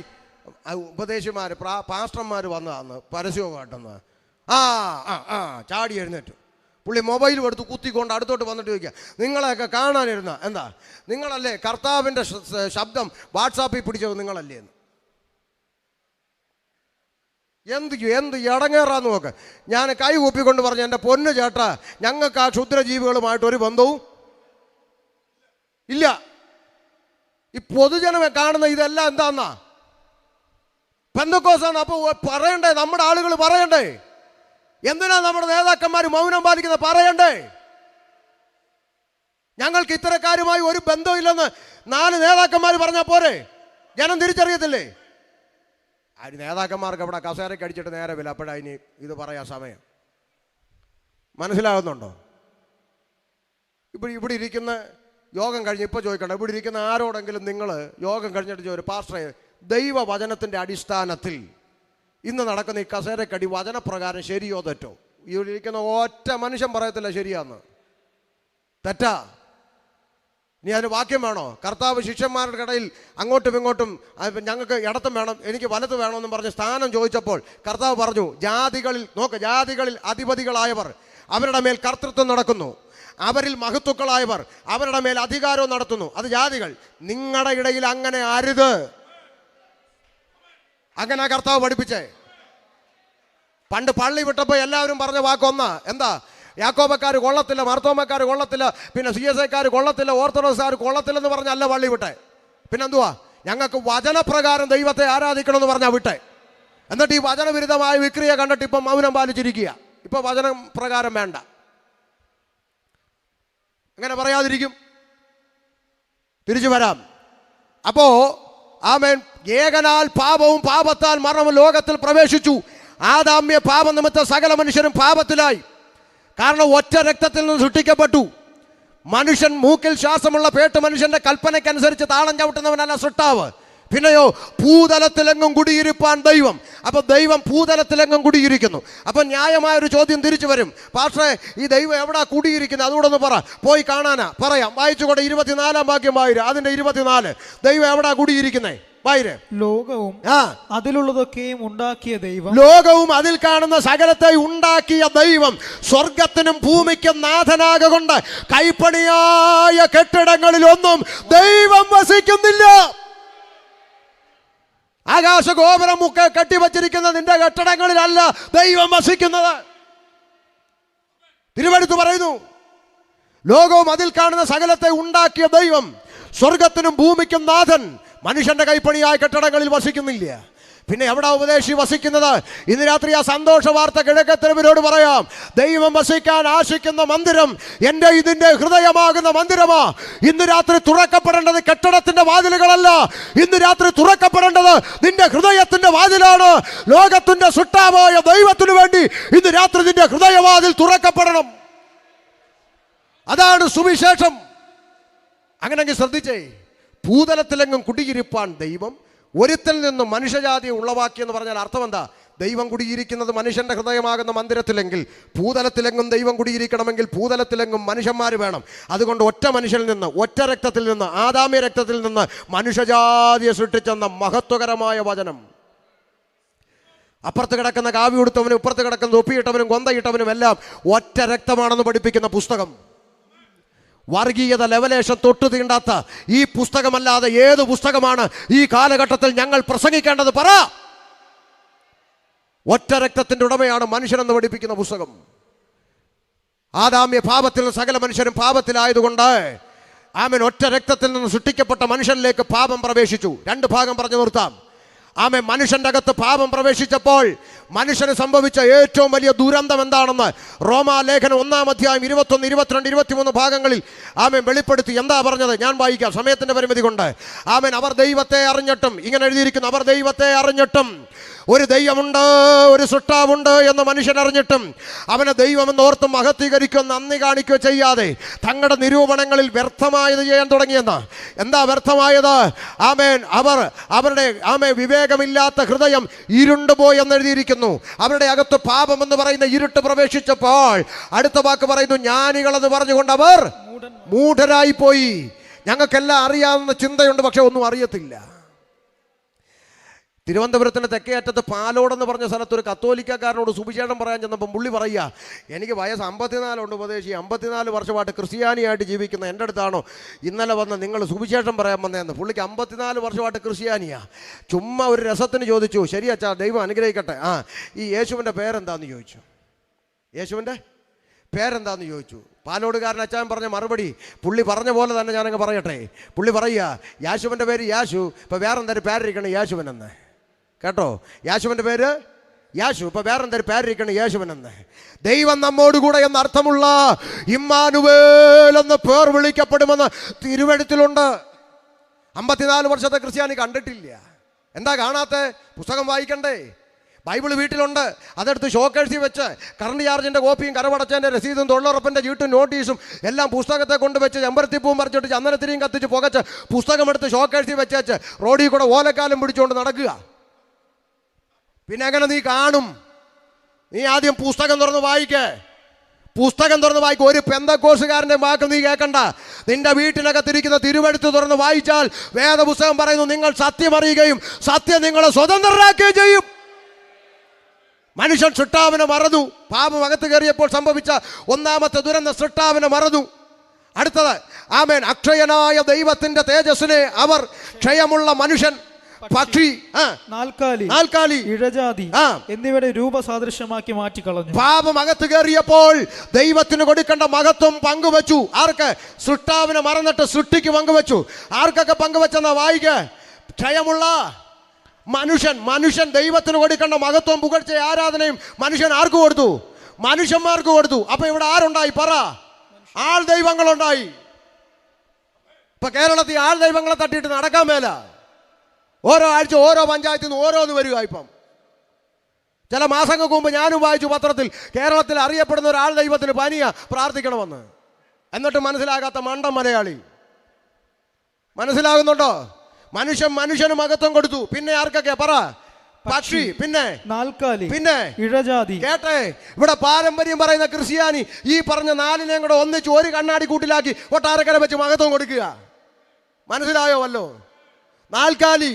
ഉപദേശിമാർ, പാസ്റ്റർമാർ വന്നതാന്ന് പരസ്യവും കാട്ടുന്ന. ചാടി എഴുന്നേറ്റു. പുള്ളി മൊബൈലും എടുത്ത് കുത്തിക്കൊണ്ട് അടുത്തോട്ട് വന്നിട്ട് ചോദിക്കുക, നിങ്ങളെയൊക്കെ കാണാനിരുന്ന എന്താ? നിങ്ങളല്ലേ കർത്താവിൻ്റെ ശബ്ദം വാട്സാപ്പിൽ പിടിച്ചത് നിങ്ങളല്ലേ എന്ന്. എന്ത് ഇടങ്ങേറാന്ന് നോക്ക്. ഞാൻ കൈ കൂപ്പിക്കൊണ്ട് പറഞ്ഞു, എൻ്റെ പൊന്നു ചേട്ടാ, ഞങ്ങൾക്ക് ആ ക്ഷുദ്രജീവികളുമായിട്ട് ഒരു ബന്ധവും ഇല്ല. ഈ പൊതുജനമെ കാണുന്ന ഇതെല്ലാം എന്താന്നാ? പെന്തക്കോസാണ്. അപ്പോൾ പറയണ്ടേ, നമ്മുടെ ആളുകൾ പറയണ്ടേ? എന്തിനാ നമ്മുടെ നേതാക്കന്മാർ മൗനം പാലിക്കുന്നത്? പറയണ്ടേ? ഞങ്ങൾക്ക് ഇത്തരക്കാരുമായി ഒരു ബന്ധമില്ലെന്ന് 4 നേതാക്കന്മാർ പറഞ്ഞാൽ പോരെ? ജനം തിരിച്ചറിയത്തില്ലേ? ആ നേതാക്കന്മാർക്ക് അവിടെ കസേരയ്ക്ക് അടിച്ചിട്ട് നേരെ വില. അപ്പോഴതിന് ഇത് പറയാൻ സമയം. മനസ്സിലാകുന്നുണ്ടോ? ഇവിടെ ഇരിക്കുന്ന യോഗം കഴിഞ്ഞ് ഇപ്പോൾ ചോദിക്കണ്ട, ഇവിടെ ഇരിക്കുന്ന ആരോടെങ്കിലും നിങ്ങൾ യോഗം കഴിഞ്ഞിട്ട് ചോദിച്ചു, പാസ്റ്ററെ, ദൈവവചനത്തിൻ്റെ അടിസ്ഥാനത്തിൽ ഇന്ന് നടക്കുന്ന ഈ കസേരക്കടി വചനപ്രകാരം ശരിയോ തെറ്റോ? ഇവിടെ ഇരിക്കുന്ന ഒറ്റ മനുഷ്യൻ പറയത്തില്ല ശരിയാന്ന്. തെറ്റാ. ഇനി അതിന് വാക്യം വേണോ? കർത്താവ് ശിഷ്യന്മാരുടെ ഇടയിൽ അങ്ങോട്ടും ഇങ്ങോട്ടും ഞങ്ങൾക്ക് ഇടത്തും വേണം, എനിക്ക് വലത്ത് വേണമെന്നും പറഞ്ഞ് സ്ഥാനം ചോദിച്ചപ്പോൾ കർത്താവ് പറഞ്ഞു, ജാതികളിൽ അധിപതികളായവർ അവരുടെ മേൽ കർത്തൃത്വം നടക്കുന്നു, അവരിൽ മഹത്തുക്കളായവർ അവരുടെ മേൽ അധികാരവും നടത്തുന്നു. അത് ജാതികൾ. നിങ്ങളുടെ ഇടയിൽ അങ്ങനെ അരുത്. അങ്ങനെ കർത്താവ് പഠിപ്പിച്ചേ. പണ്ട് പള്ളി വിട്ടപ്പോൾ എല്ലാവരും പറഞ്ഞ വാക്കൊന്നാ. എന്താ? യാക്കോബക്കാർ കൊള്ളത്തില്ല, മാർത്തോമക്കാർ കൊള്ളത്തില്ല, പിന്നെ CSIക്കാർ കൊള്ളത്തില്ല, ഓർത്തഡോക്സുകാർ കൊള്ളത്തില്ലെന്ന് പറഞ്ഞല്ല പള്ളി വിട്ടെ. പിന്നെന്തുവാ? ഞങ്ങൾക്ക് വചനപ്രകാരം ദൈവത്തെ ആരാധിക്കണമെന്ന് പറഞ്ഞാൽ വിട്ടെ. എന്നിട്ട് ഈ വചനവിരുദ്ധമായ വിക്രിയ കണ്ടിട്ട് ഇപ്പം മൗനം പാലിച്ചിരിക്കുക. ഇപ്പം വചനം പ്രകാരം വേണ്ട. അങ്ങനെ പറയാതിരിക്കും. തിരിച്ചു വരാം. അപ്പോ ആമേൻ, ഏകനാൽ പാപവും പാപത്താൽ മരണവും ലോകത്തിൽ പ്രവേശിച്ചു, ആദാമ്യ പാപനിമിത്തം സകല മനുഷ്യരും പാപത്തിലായി. കാരണം ഒറ്റ രക്തത്തിൽ നിന്ന് സൃഷ്ടിക്കപ്പെട്ടു. മനുഷ്യൻ മൂക്കിൽ ശ്വാസമുള്ള പേട്ട് മനുഷ്യന്റെ കൽപ്പനയ്ക്കനുസരിച്ച് താളം ചവിട്ടുന്നവനല്ല സൃഷ്ടാവ്. പിന്നെയോ ഭൂതലത്തിലെങ്ങും കുടിയിരിപ്പാൻ ദൈവം. അപ്പൊ ദൈവം ഭൂതലത്തിലെങ്ങും കുടിയിരിക്കുന്നു. അപ്പൊ ന്യായമായൊരു ചോദ്യം തിരിച്ചു വരും, പാസ്റ്ററെ ഈ ദൈവം എവിടാ കുടിയിരിക്കുന്നത്? അതുകൂടെ ഒന്ന് പറ. പോയി കാണാനാ പറയാം. വായിച്ചുകൂടെ 24 വാക്യം വായിര്. അതിന്റെ 24 ദൈവം എവിടാ കുടിയിരിക്കുന്നേ? വായിര്. ലോകവും അതിലുള്ളതൊക്കെയും ഉണ്ടാക്കിയ ദൈവം, ലോകവും അതിൽ കാണുന്ന സകലത്തെ ഉണ്ടാക്കിയ ദൈവം സ്വർഗത്തിനും ഭൂമിക്കും നാഥനാകൊണ്ട് കൈപ്പണിയായ കെട്ടിടങ്ങളിലൊന്നും ദൈവം വസിക്കുന്നില്ല. ആകാശഗോപുരം ഒക്കെ കെട്ടിവച്ചിരിക്കുന്ന നിന്റെ കെട്ടിടങ്ങളിലല്ല ദൈവം വസിക്കുന്നത്. തിരുവെടുത്ത് പറയുന്നു, ലോകവും അതിൽ കാണുന്ന സകലത്തെ ഉണ്ടാക്കിയ ദൈവം സ്വർഗത്തിനും ഭൂമിക്കും നാഥൻ മനുഷ്യന്റെ കൈപ്പണിയായ കെട്ടിടങ്ങളിൽ വസിക്കുന്നില്ല. പിന്നെ എവിടെ ഉപദേശി വസിക്കുന്നത്? ഇന്ന് രാത്രി ആ സന്തോഷ വാർത്ത കിഴക്കത്തരവിനോട് പറയാം. ദൈവം വസിക്കാൻ ആശിക്കുന്ന മന്ദിരം എൻ്റെ ഇതിൻ്റെ ഹൃദയമാകുന്ന മന്ദിരമാ. ഇന്ന് രാത്രി തുറക്കപ്പെടേണ്ടത് കെട്ടിടത്തിന്റെ വാതിലുകളല്ല. ഇന്ന് രാത്രി തുറക്കപ്പെടേണ്ടത് നിന്റെ ഹൃദയത്തിന്റെ വാതിലാണ്. ലോകത്തിന്റെ സൃഷ്ടാവായ ദൈവത്തിനു വേണ്ടി ഇന്ന് രാത്രി നിന്റെ ഹൃദയവാതിൽ തുറക്കപ്പെടണം. അതാണ് സുവിശേഷം. അങ്ങനെങ്കിൽ ശ്രദ്ധിച്ചേ, ഭൂതലത്തിലെങ്ങും കുടിയിരിപ്പാൻ ദൈവം ഒരുത്തിൽ നിന്നും മനുഷ്യജാതിയെ ഉളവാക്കിയെന്ന് പറഞ്ഞാൽ അർത്ഥം എന്താ? ദൈവം കുടിയിരിക്കുന്നത് മനുഷ്യന്റെ ഹൃദയമാകുന്ന മന്ദിരത്തിലെങ്കിൽ ഭൂതലത്തിലെങ്ങും ദൈവം കുടിയിരിക്കണമെങ്കിൽ ഭൂതലത്തിലെങ്ങും മനുഷ്യന്മാർ വേണം. അതുകൊണ്ട് ഒറ്റ മനുഷ്യനിൽ നിന്ന്, ഒറ്റ രക്തത്തിൽ നിന്ന്, ആദാമ്യ രക്തത്തിൽ നിന്ന് മനുഷ്യജാതിയെ സൃഷ്ടിച്ചെന്ന മഹത്വകരമായ വചനം. അപ്പുറത്ത് കിടക്കുന്ന കാവി ഉടുത്തവനും ഇപ്പുറത്ത് കിടക്കുന്ന തൊപ്പിയിട്ടവനും കൊന്തയിട്ടവനും എല്ലാം ഒറ്റ രക്തമാണെന്ന് പഠിപ്പിക്കുന്ന പുസ്തകം. വർഗീയത ലെവലേഷൻ തൊട്ടു തീണ്ടാത്ത ഈ പുസ്തകമല്ലാതെ ഏത് പുസ്തകമാണ് ഈ കാലഘട്ടത്തിൽ ഞങ്ങൾ പ്രസംഗിക്കേണ്ടത്? പറ. ഒറ്റ രക്തത്തിന്റെ ഉടമയാണ് മനുഷ്യനെന്ന് പഠിപ്പിക്കുന്ന പുസ്തകം. ആദാമ്യ പാപത്തിൽ നിന്ന് സകല മനുഷ്യരും പാപത്തിലായതുകൊണ്ട് ആമേൻ ഒറ്റ രക്തത്തിൽ നിന്ന് സൃഷ്ടിക്കപ്പെട്ട മനുഷ്യനിലേക്ക് പാപം പ്രവേശിച്ചു. 2 ഭാഗം പറഞ്ഞു നിർത്താം. ആമേൻ മനുഷ്യന്റെ അകത്ത് പാപം പ്രവേശിച്ചപ്പോൾ മനുഷ്യന് സംഭവിച്ച ഏറ്റവും വലിയ ദുരന്തം എന്താണെന്ന് റോമാലേഖനം 1-ാം അധ്യായം 21, 22, 23 ഭാഗങ്ങളിൽ ആമേൻ വെളിപ്പെടുത്തി. എന്താ പറഞ്ഞത്? ഞാൻ വായിക്കാം, സമയത്തിന്റെ പരിമിതി കൊണ്ട്. ആമേൻ അവർ ദൈവത്തെ അറിഞ്ഞിട്ടും, ഇങ്ങനെ എഴുതിയിരിക്കുന്നു, അവർ ദൈവത്തെ അറിഞ്ഞിട്ടും ഒരു ദൈവമുണ്ട്, ഒരു സൃഷ്ടാവുണ്ട് എന്ന് മനുഷ്യൻ അറിഞ്ഞിട്ടും അവനെ ദൈവമെന്ന് ഓർത്ത് മഹത്വീകരിക്കുകയോ നന്ദി കാണിക്കുകയോ ചെയ്യാതെ തങ്ങളുടെ നിരൂപണങ്ങളിൽ വ്യർത്ഥമായത് ചെയ്യാൻ തുടങ്ങിയെന്ന്. എന്താ വ്യർത്ഥമായത്? ആമേൻ അവരുടെ വിവേകമില്ലാത്ത ഹൃദയം ഇരുണ്ടുപോയി എന്ന് എഴുതിയിരിക്കുന്നു. അവരുടെ അകത്ത് പാപം എന്ന് പറയുന്ന ഇരുട്ട് പ്രവേശിച്ചപ്പോൾ അടുത്ത വാക്ക് പറയുന്നു, ജ്ഞാനികളെന്ന് പറഞ്ഞുകൊണ്ട് അവർ മൂഢരായി പോയി. ഞങ്ങൾക്കെല്ലാം അറിയാവുന്ന ചിന്തയുണ്ട്, പക്ഷെ ഒന്നും അറിയത്തില്ല. തിരുവനന്തപുരത്തിൻ്റെ തെക്കേ അറ്റത്ത് പാലോടെന്ന് പറഞ്ഞ സ്ഥലത്ത് ഒരു കത്തോലിക്കക്കാരനോട് സുവിശേഷം പറയാൻ ചെന്നപ്പം പുള്ളി പറയുക, എനിക്ക് വയസ്സ് 54 ഉണ്ട് ഉപദേശി, 54 വർഷമായിട്ട് ക്രിസ്ത്യാനിയായിട്ട് ജീവിക്കുന്ന എൻ്റെ അടുത്താണോ ഇന്നലെ വന്ന് നിങ്ങൾ സുവിശേഷം പറയാൻ വന്നതെന്ന്. പുള്ളിക്ക് 54 വർഷമായിട്ട് ക്രിസ്ത്യാനിയാ. ചുമ്മാ ഒരു രസത്തിന് ചോദിച്ചു, ശരി അച്ഛാ ദൈവം അനുഗ്രഹിക്കട്ടെ, ഈ യേശുവിൻ്റെ പേരെന്താന്ന് ചോദിച്ചു. യേശുവിൻ്റെ പേരെന്താന്ന് ചോദിച്ചു. പാലോടുകാരൻ അച്ചാൻ പറഞ്ഞ മറുപടി പുള്ളി പറഞ്ഞ പോലെ തന്നെ ഞാനങ്ങ് പറയട്ടെ. പുള്ളി പറയുക, യേശുവിൻ്റെ പേര് യേശു, ഇപ്പം വേറെന്തൊരു പേരിരിക്കണം യേശുവിനെന്ന്. കേട്ടോ, യേശുവിൻ്റെ പേര് യേശു, ഇപ്പം വേറെന്തൊരു പേരിരിക്കണം യേശുവിനെന്ന്. ദൈവം നമ്മോടുകൂടെ എന്ന അർത്ഥമുള്ള ഇമ്മാനുവേൽ എന്ന് പേർ വിളിക്കപ്പെടുമെന്ന് തിരുവെഴുത്തിലുണ്ട്. 54 വർഷത്തെ ക്രിസ്ത്യാനി കണ്ടിട്ടില്ല. എന്താ കാണാത്ത? പുസ്തകം വായിക്കണ്ടേ? ബൈബിൾ വീട്ടിലുണ്ട്, അതെടുത്ത് ഷോക്കേഴ്സിൽ വെച്ച് കറണ്ട് ചാർജിൻ്റെ കോപ്പിയും കരവടച്ചതിൻ്റെ രസീതും തൊഴിലുറപ്പിൻ്റെ ചീട്ടും നോട്ടീസും എല്ലാം പുസ്തകത്തെ കൊണ്ടുവച്ച് ചെമ്പരത്തിപ്പൂവും പറിച്ചിട്ട് ചന്ദനത്തിരിയും കത്തിച്ച് പുകച്ച് പുസ്തകമെടുത്ത് ഷോക്കേഴ്സിൽ വെച്ച് റോഡിൽ കൂടെ ഓലക്കാലം പിടിച്ചുകൊണ്ട് നടക്കുക. പിന്നെ എങ്ങനെ നീ കാണും? നീ ആദ്യം പുസ്തകം തുറന്ന് വായിക്കേ. പുസ്തകം തുറന്ന് വായിക്കും. ഒരു പെന്തക്കോസുകാരൻ്റെ വാക്ക് നീ കേൾക്കണ്ട. നിന്റെ വീട്ടിനകത്തിരിക്കുന്ന തിരുവെഴുത്ത് തുറന്ന് വായിച്ചാൽ വേദപുസ്തകം പറയുന്നു, നിങ്ങൾ സത്യം അറിയുകയും സത്യം നിങ്ങളെ സ്വതന്ത്രരാക്കുകയും ചെയ്യും. മനുഷ്യൻ സൃഷ്ടാവിനെ മറന്നു. പാപം അകത്ത് കയറിയപ്പോൾ സംഭവിച്ച ഒന്നാമത്തെ ദുരന്ത സൃഷ്ടാവിനെ മറന്നു. അടുത്തത് ആമേൻ അക്ഷയനായ ദൈവത്തിന്റെ തേജസ്സിനെ അവർ ക്ഷയമുള്ള മനുഷ്യൻ, പക്ഷി, നാൽക്കാലി, ഇഴജാതി എന്നിവയുടെ രൂപസാദൃശ്യമാക്കി മാറ്റിക്കളഞ്ഞു. പാപം അകത്ത് കയറിയപ്പോൾ ദൈവത്തിന് കൊടുക്കേണ്ട മഹത്വം പങ്കുവച്ചു. ആർക്ക്? സൃഷ്ടാവിനെ മറന്നിട്ട് സൃഷ്ടിക്ക് പങ്കുവച്ചു. ആർക്കൊക്കെ പങ്കുവെച്ചെന്നാ വായിക്ക? ക്ഷയമുള്ള മനുഷ്യൻ ദൈവത്തിന് കൊടുക്കേണ്ട മഹത്വം, പുകഴ്ച, ആരാധനയും മനുഷ്യൻ ആർക്ക് കൊടുത്തു? മനുഷ്യന്മാർക്ക് കൊടുത്തു. അപ്പൊ ഇവിടെ ആരുണ്ടായി? പറ. ആൾ ദൈവങ്ങളുണ്ടായി. ഇപ്പൊ കേരളത്തിൽ ആൾ ദൈവങ്ങളെ തട്ടിയിട്ട് നടക്കാൻ മേല. ഓരോ ആഴ്ച ഓരോ പഞ്ചായത്തിൽ നിന്ന് ഓരോന്ന് വരിക. ഇപ്പം ചില മാസങ്ങൾക്ക് മുമ്പ് ഞാനും വായിച്ചു പത്രത്തിൽ, കേരളത്തിൽ അറിയപ്പെടുന്ന ഒരാൾ ദൈവത്തിന് പനിയാ, പ്രാർത്ഥിക്കണമെന്ന്. എന്നിട്ട് മനസ്സിലാകാത്ത മണ്ടൻ മലയാളി. മനസ്സിലാകുന്നുണ്ടോ? മനുഷ്യന് മഹത്വം കൊടുത്തു. പിന്നെ ആർക്കൊക്കെ പറ? പക്ഷി, പിന്നെ നാൽക്കാലി, പിന്നെ ഇഴജാതി. കേട്ടെ, ഇവിടെ പാരമ്പര്യം പറയുന്ന ക്രിസ്ത്യാനി ഈ പറഞ്ഞ നാലിനെയും കൂടെ ഒന്നിച്ച് ഒരു കണ്ണാടി കൂട്ടിലാക്കി ഒട്ടാരക്കര വെച്ച് മഹത്വം കൊടുക്കുക. മനസ്സിലായോ വല്ലോ? നാൽക്കാലി,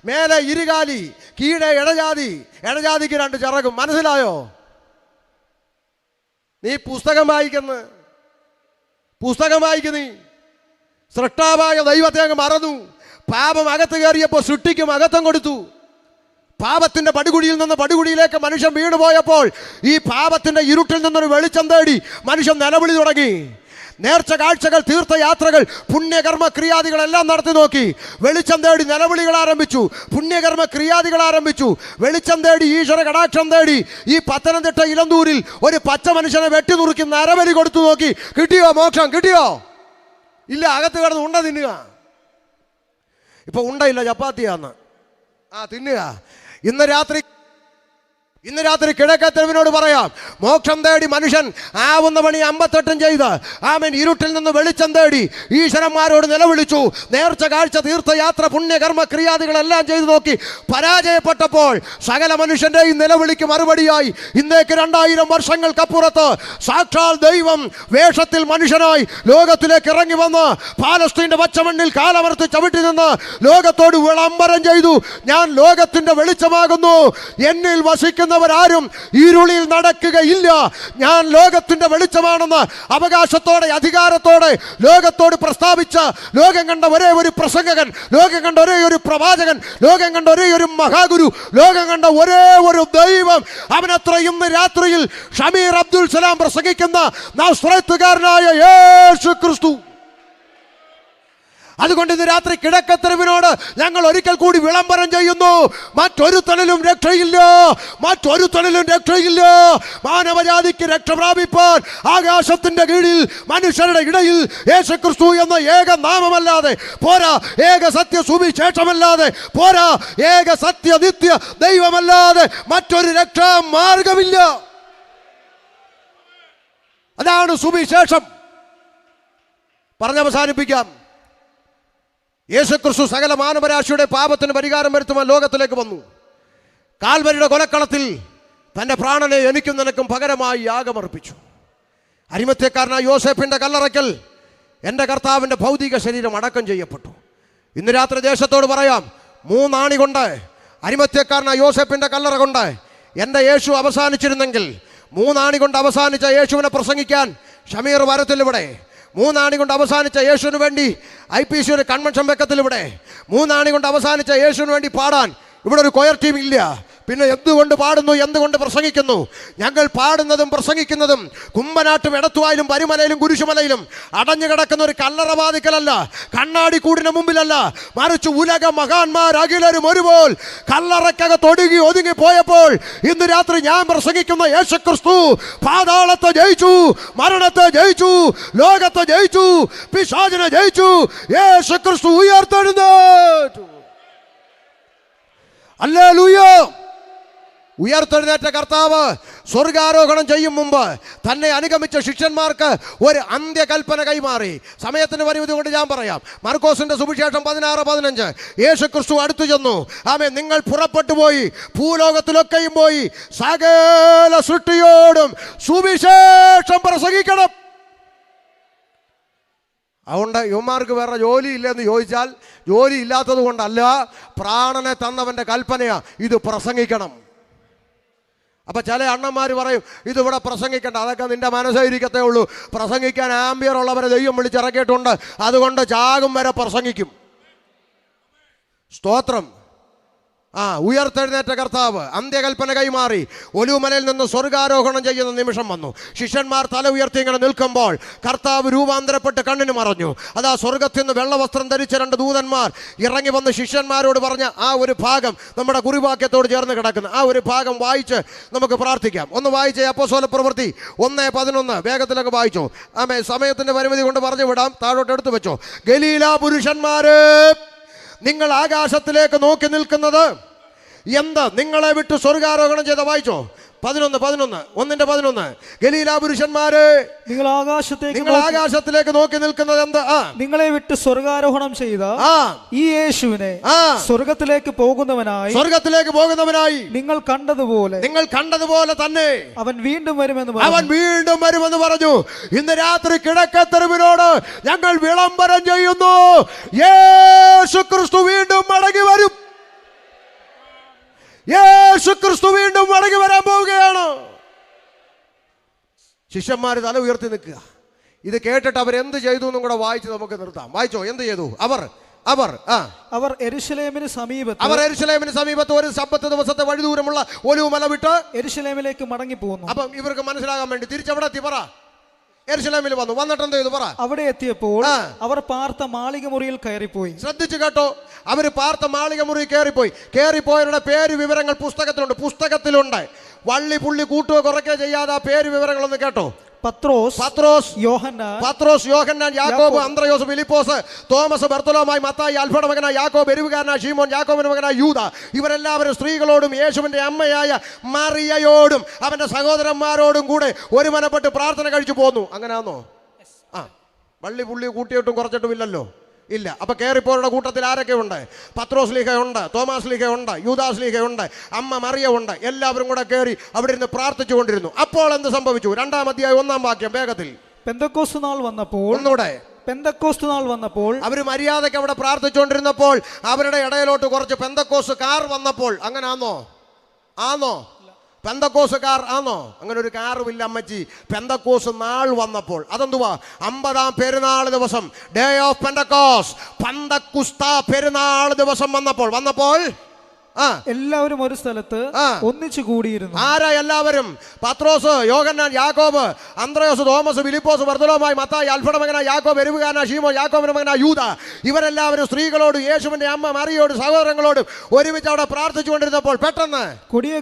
മേലെ ഇരുകാലി, കീഴെ ഇടജാതി, ഇടജാതിക്ക് 2 ചിറകും. മനസ്സിലായോ? നീ പുസ്തകം വായിക്കുന്നു. സൃഷ്ടാവായ ദൈവത്തെ അങ്ങ് മറന്നു. പാപം അകത്ത് കയറിയപ്പോൾ സൃഷ്ടിക്ക് മഹത്വം കൊടുത്തു. പാപത്തിന്റെ പടുകുഴിയിൽ നിന്ന് പടുകുഴിയിലേക്ക് മനുഷ്യൻ വീണുപോയപ്പോൾ ഈ പാപത്തിന്റെ ഇരുട്ടിൽ നിന്നൊരു വെളിച്ചം തേടി മനുഷ്യൻ നിലവിളി തുടങ്ങി. നേർച്ച കാഴ്ചകൾ, തീർത്ഥയാത്രകൾ, പുണ്യകർമ്മ ക്രിയാദികളെല്ലാം നടത്തി നോക്കി. വെളിച്ചം തേടി നിലവിളികൾ ആരംഭിച്ചു, പുണ്യകർമ്മ ക്രിയാദികൾ ആരംഭിച്ചു. വെളിച്ചം തേടി, ഈശ്വര കടാക്ഷം തേടി ഈ പത്തനംതിട്ട ഇലന്തൂരിൽ ഒരു പച്ച മനുഷ്യനെ വെട്ടിനുറുക്കി നരബലി കൊടുത്തു നോക്കി. കിട്ടിയോ മോക്ഷം? കിട്ടിയോ? ഇല്ല. അകത്ത് കിടന്ന് ഉണ്ട തിന്നുക. ഇപ്പൊ ഉണ്ടയില്ല, ചപ്പാത്തിയാന്ന് തിന്നുക. ഇന്ന് രാത്രി കിഴക്കത്തെരുവിനോട് പറയാം, മോക്ഷം തേടി മനുഷ്യൻ ആവുന്ന പണി 58 ചെയ്ത് ആമേൻ ഇരുട്ടിൽ നിന്ന് വെളിച്ചം തേടി ഈശ്വരന്മാരോട് നിലവിളിച്ചു. നേർച്ച കാഴ്ച, തീർത്ഥയാത്ര, പുണ്യകർമ്മ ക്രിയാദികളെല്ലാം ചെയ്തു നോക്കി. പരാജയപ്പെട്ടപ്പോൾ സകല മനുഷ്യന്റെയും നിലവിളിക്ക് മറുപടിയായി ഇന്നേക്ക് 2000 വർഷങ്ങൾക്കപ്പുറത്ത് സാക്ഷാൽ ദൈവം വേഷത്തിൽ മനുഷ്യനായി ലോകത്തിലേക്ക് ഇറങ്ങി വന്ന് പാലസ്തീന്റെ പച്ചമണ്ണിൽ കാലമർത്തി ചവിട്ടി നിന്ന് ലോകത്തോട് വിളംബരം ചെയ്തു, ഞാൻ ലോകത്തിന്റെ വെളിച്ചമാകുന്നു, എന്നിൽ വസിക്കുന്ന ാരും ഇരുളിൽ നടക്കുകയില്ല, ഞാൻ ലോകത്തിന്റെ വെളിച്ചമാണെന്ന് അവകാശത്തോടെ, അധികാരത്തോടെ ലോകത്തോട് പ്രസ്താവിച്ച, ലോകം കണ്ട ഒരേ ഒരു പ്രസംഗകൻ, ലോകം കണ്ട ഒരേ ഒരു പ്രവാചകൻ, ലോകം കണ്ട ഒരേ ഒരു മഹാഗുരു, ലോകം കണ്ട ഒരേ ഒരു ദൈവം, അവനത്ര ഇന്ന് രാത്രിയിൽ ഷമീർ അബ്ദുൽ സലാം പ്രസംഗിക്കുന്ന നാസ്രത്തുകാരനായ യേശു ക്രിസ്തു. അതുകൊണ്ട് ഇന്ന് രാത്രി കിഴക്കത്തെരുവിനോട് ഞങ്ങൾ ഒരിക്കൽ കൂടി വിളംബരം ചെയ്യുന്നു, മറ്റൊരുത്തനിലും രക്ഷയില്ല. മാനവജാതിക്ക് രക്ഷ പ്രാപിപ്പാൻ ആകാശത്തിന്റെ കീഴിൽ മനുഷ്യരുടെ ഇടയിൽ യേശുക്രിസ്തു എന്ന ഏക നാമമല്ലാതെ പോരാ, ഏക സത്യ സുവിശേഷമല്ലാതെ പോരാ, ഏക സത്യ നിത്യ ദൈവമല്ലാതെ മറ്റൊരു രക്ഷാ മാർഗമില്ല. അതാണ് സുവിശേഷം. പറഞ്ഞവസാനിപ്പിക്കാം. യേശുക്രിസ്തു സകല മാനവരാശിയുടെ പാപത്തിന് പരിഹാരം വരുത്തുവാൻ ലോകത്തിലേക്ക് വന്നു. കാൽവരിയുടെ കൊലക്കളത്തിൽ തൻ്റെ പ്രാണനെ എനിക്കും നിനക്കും പകരമായി യാഗമർപ്പിച്ചു. അരിമത്യക്കാരനായ യോസേഫിൻ്റെ കല്ലറയ്ക്കൽ എൻ്റെ കർത്താവിൻ്റെ ഭൗതിക ശരീരം അടക്കം ചെയ്യപ്പെട്ടു. ഇന്ന് രാത്രി ദേശത്തോട് പറയാം, 3 ആണി കൊണ്ട് അരിമത്യക്കാരനായ യോസേഫിൻ്റെ കല്ലറ കൊണ്ട് എൻ്റെ യേശു അവസാനിച്ചിരുന്നെങ്കിൽ, 3 ആണി കൊണ്ട് അവസാനിച്ച യേശുവിനെ പ്രസംഗിക്കാൻ ഷമീർ വരത്തിലിവിടെ. 3 ആണി കൊണ്ട് അവസാനിച്ച യേശുവിന് വേണ്ടി IPC ഒരു കൺവെൻഷൻ വെക്കത്തിലിവിടെ. 3 ആണി കൊണ്ട് അവസാനിച്ച യേശുവിന് വേണ്ടി പാടാൻ ഇവിടെ ഒരു കൊയർ ടീം ഇല്ല. പിന്നെ എന്തുകൊണ്ട് പാടുന്നു, എന്തുകൊണ്ട് പ്രസംഗിക്കുന്നു? ഞങ്ങൾ പാടുന്നതും പ്രസംഗിക്കുന്നതും കുമ്പനാട്ടും എടത്തുവായിലും പരിമലയിലും കുരിശുമലയിലും അടഞ്ഞു കിടക്കുന്ന ഒരു കല്ലറവാദിക്കലല്ല, കണ്ണാടി കൂടിന് മുമ്പിലല്ല, മറിച്ച് ഉലക മഹാന്മാരകിലരും ഒരുപോൽ കല്ലറക്കകത്ത് ഒതുങ്ങി പോയപ്പോൾ ഇന്ന് രാത്രി ഞാൻ പ്രസംഗിക്കുന്ന യേശുക്രിസ്തു പാതാളത്തെ ജയിച്ചു, മരണത്തെ ജയിച്ചു, ലോകത്തെ ജയിച്ചു, പിശാചിനെ ജയിച്ചു. യേശുക്രിസ്തു ഉയർത്തെഴുന്നേറ്റു. ഹല്ലേലൂയ. ഉയർത്തെഴുന്നേറ്റ കർത്താവ് സ്വർഗാരോഹണം ചെയ്യും മുമ്പ് തന്നെ അനുഗമിച്ച ശിഷ്യന്മാർക്ക് ഒരു അന്ത്യകൽപ്പന കൈമാറി. സമയത്തിന് പരിമിതി കൊണ്ട് ഞാൻ പറയാം. മർക്കോസിന്റെ സുവിശേഷം 16:15 യേശുക്രിസ്തു അടുത്തു ചെന്നു, ആമേൻ, നിങ്ങൾ പുറപ്പെട്ടു പോയി ഭൂലോകത്തിലൊക്കെയും പോയി സകല സൃഷ്ടിയോടും സുവിശേഷം പ്രസംഗിക്കണം. അതുകൊണ്ട് യുവമാർക്ക് വേറെ ജോലി ഇല്ലെന്ന് ചോദിച്ചാൽ ജോലി ഇല്ലാത്തത് കൊണ്ടല്ല, പ്രാണനെ തന്നവൻ്റെ കൽപ്പനയാ ഇത് പ്രസംഗിക്കണം. അപ്പം ചില അണ്ണന്മാർ പറയും ഇതിവിടെ പ്രസംഗിക്കണ്ട, അതൊക്കെ നിൻ്റെ മനസ്സായിരിക്കത്തേ ഉള്ളൂ. പ്രസംഗിക്കാൻ ആംബിയർ ഉള്ളവരെ ദൈവം വിളിച്ചിറക്കിയിട്ടുണ്ട്, അതുകൊണ്ട് ചാകും വരെ പ്രസംഗിക്കും. സ്തോത്രം. ഉയർത്തെഴുന്നേറ്റ കർത്താവ് അന്ത്യകൽപ്പന കൈമാറി ഒലിവുമലയിൽ നിന്ന് സ്വർഗാരോഹണം ചെയ്യുന്ന നിമിഷം വന്നു. ശിഷ്യന്മാർ തല ഉയർത്തി ഇങ്ങനെ നിൽക്കുമ്പോൾ കർത്താവ് രൂപാന്തരപ്പെട്ട് കണ്ണിന് മറഞ്ഞു. അതാ സ്വർഗത്തിൽ നിന്ന് വെള്ളവസ്ത്രം ധരിച്ച 2 ദൂതന്മാർ ഇറങ്ങി വന്ന് ശിഷ്യന്മാരോട് പറഞ്ഞ ആ ഒരു ഭാഗം നമ്മുടെ കുറിവാക്യത്തോട് ചേർന്ന് കിടക്കുന്ന ആ ഒരു ഭാഗം വായിച്ച് നമുക്ക് പ്രാർത്ഥിക്കാം. ഒന്ന് വായിച്ചേ, അപ്പോസ്തല പ്രവൃത്തി 1:11. വേഗത്തിലൊക്കെ വായിച്ചോ. ആമേ, സമയത്തിന്റെ പരിമിതി കൊണ്ട് പറഞ്ഞു വിടാം, താഴോട്ട് എടുത്തു വെച്ചോ. ഗലീല പുരുഷന്മാരെ, നിങ്ങൾ ആകാശത്തിലേക്ക് നോക്കി നിൽക്കുന്നത് എന്ത്? നിങ്ങളെ വിട്ട് സ്വർഗാരോഹണം ചെയ്ത, വായിച്ചോ 11 ഗലീല പുരുഷന്മാരെ, നിങ്ങൾ ആകാശത്തിലേക്ക് നോക്കി നിൽക്കുന്നത് എന്ത്? നിങ്ങളെ വിട്ട് സ്വർഗാരോഹണം ചെയ്ത ഈ യേശുവിനെ സ്വർഗത്തിലേക്ക് പോകുന്നവനായി നിങ്ങൾ കണ്ടതുപോലെ തന്നെ അവൻ വീണ്ടും വരുമെന്ന് പറഞ്ഞു. ഇന്ന് രാത്രി കിഴക്കത്തെരുവിനോട് ഞങ്ങൾ വിളംബരം ചെയ്യുന്നു, യേശു ക്രിസ്തു വീണ്ടും മടങ്ങി വരും. യേശു ക്രിസ്തു വീണ്ടും മടങ്ങി വരാൻ പോവുകയാണ്. ശിഷ്യന്മാർ തല ഉയർത്തി നിൽക്കുക. ഇത് കേട്ടിട്ട് അവരെന്ത് ചെയ്തു എന്നും കൂടെ വായിച്ച് നമുക്ക് നിർത്താം. വായിച്ചോ, എന്ത് ചെയ്തു? അവർ യെരൂശലേമിന് സമീപത്ത് ഒരു സബ്ബത്ത് ദിവസത്തെ വഴി ദൂരമുള്ള ഒലിവ് മല വിട്ട് യെരൂശലേമിലേക്ക് മടങ്ങി പോകുന്നു. അപ്പം ഇവർക്ക് മനസ്സിലാകാൻ വേണ്ടി തിരിച്ചവിടെ എത്തി. പറ, യെരൂശലേമിൽ വന്നിട്ട് എന്ത് ചെയ്തു? പറ. അവിടെ എത്തിയപ്പോൾ അവർ പാർത്ത മാളിക മുറിയിൽ കയറിപ്പോയി. ശ്രദ്ധിച്ചു കേട്ടോ, അവര് പാർത്ത മാളിക മുറി കയറിപ്പോയവരുടെ പേര് വിവരങ്ങൾ പുസ്തകത്തിലുണ്ട്. വള്ളി പുള്ളി കൂട്ടുകയോ കുറയ്ക്കുകയോ ചെയ്യാതെ ആ പേര് വിവരങ്ങളൊന്ന് കേട്ടോ. പത്രോസ്, യോഹന്നാൻ, യാക്കോബ്, അന്ത്രയോസ്, ഫിലിപ്പോസ്, തോമസ്, ബർത്തലോമായി, മത്തായി, അൽഫയുടെ മകനായ യാക്കോബ്, എരുവുകാരനായ ശീമോൻ, യാക്കോബിന്റെ മകനായ യൂദ, ഇവരെല്ലാവരും സ്ത്രീകളോടും യേശുവിന്റെ അമ്മയായ മറിയയോടും അവന്റെ സഹോദരന്മാരോടും കൂടെ ഒരു മനപ്പെട്ട് പ്രാർത്ഥന കഴിച്ചു പോന്നു. അങ്ങനെയാണോ? വള്ളി പുള്ളി കൂട്ടിയിട്ടും കുറച്ചിട്ടും ഇല്ലല്ലോ. ഇല്ല. അപ്പൊ കയറിപ്പോരുടെ കൂട്ടത്തിൽ ആരൊക്കെ ഉണ്ട്? പത്രോസ് ലീഹയുണ്ട്, തോമാസ് ലീഹയുണ്ട്, യൂദാസ് ലീഹയുണ്ട്, അമ്മ മറിയ ഉണ്ട്. എല്ലാവരും കൂടെ കയറി അവിടെ ഇരുന്ന് പ്രാർത്ഥിച്ചു കൊണ്ടിരുന്നു. അപ്പോൾ എന്ത് സംഭവിച്ചു? 2-ാം അധ്യായം 1-ാം വാക്യം വേഗത്തിൽ. പെന്തക്കോസ്ത് നാൾ വന്നപ്പോൾ അവര് മര്യാദയ്ക്ക് അവിടെ പ്രാർത്ഥിച്ചുകൊണ്ടിരുന്നപ്പോൾ അവരുടെ ഇടയിലോട്ട് കുറച്ച് പെന്തക്കോസ്തുകാർ വന്നപ്പോൾ. അങ്ങനെ ആണോ? പെന്തക്കോസുകാർ ആണോ? അങ്ങനെ ഒരു കാറുമില്ല അമ്മച്ചി. പെന്തക്കോസ് നാൾ വന്നപ്പോൾ. അതെന്തുവാ? 50-ാം പെരുന്നാൾ ദിവസം, ഡേ ഓഫ് പെന്തക്കോസ്, പന്തക്കുസ്ത പെരുന്നാൾ ദിവസം വന്നപ്പോൾ എല്ലാവരും ഒരു സ്ഥലത്ത് ഒന്നിച്ചു കൂടിയിരുന്നു. ആരാ എല്ലാവരും? പത്രോസ്, യോഹന്നാൻ, യാക്കോബ്, അന്ത്രയോസ്, തോമസ്, ഫിലിപ്പോസ്, ബർത്തലോമായി, മത്തായി, അൽഫയുടെ മകനായ യാക്കോബ്, എരുവുകാരനായ ശീമോൻ, യാക്കോബിന്റെ മകനായ യൂദ, ഇവരെല്ലാവരും സ്ത്രീകളോടും യേശുവിന്റെ അമ്മ മറിയോടും സഹോദരങ്ങളോടും ഒരുമിച്ച് അവിടെ പ്രാർത്ഥിച്ചുകൊണ്ടിരുന്നപ്പോൾ പെട്ടെന്ന് കൊടിയ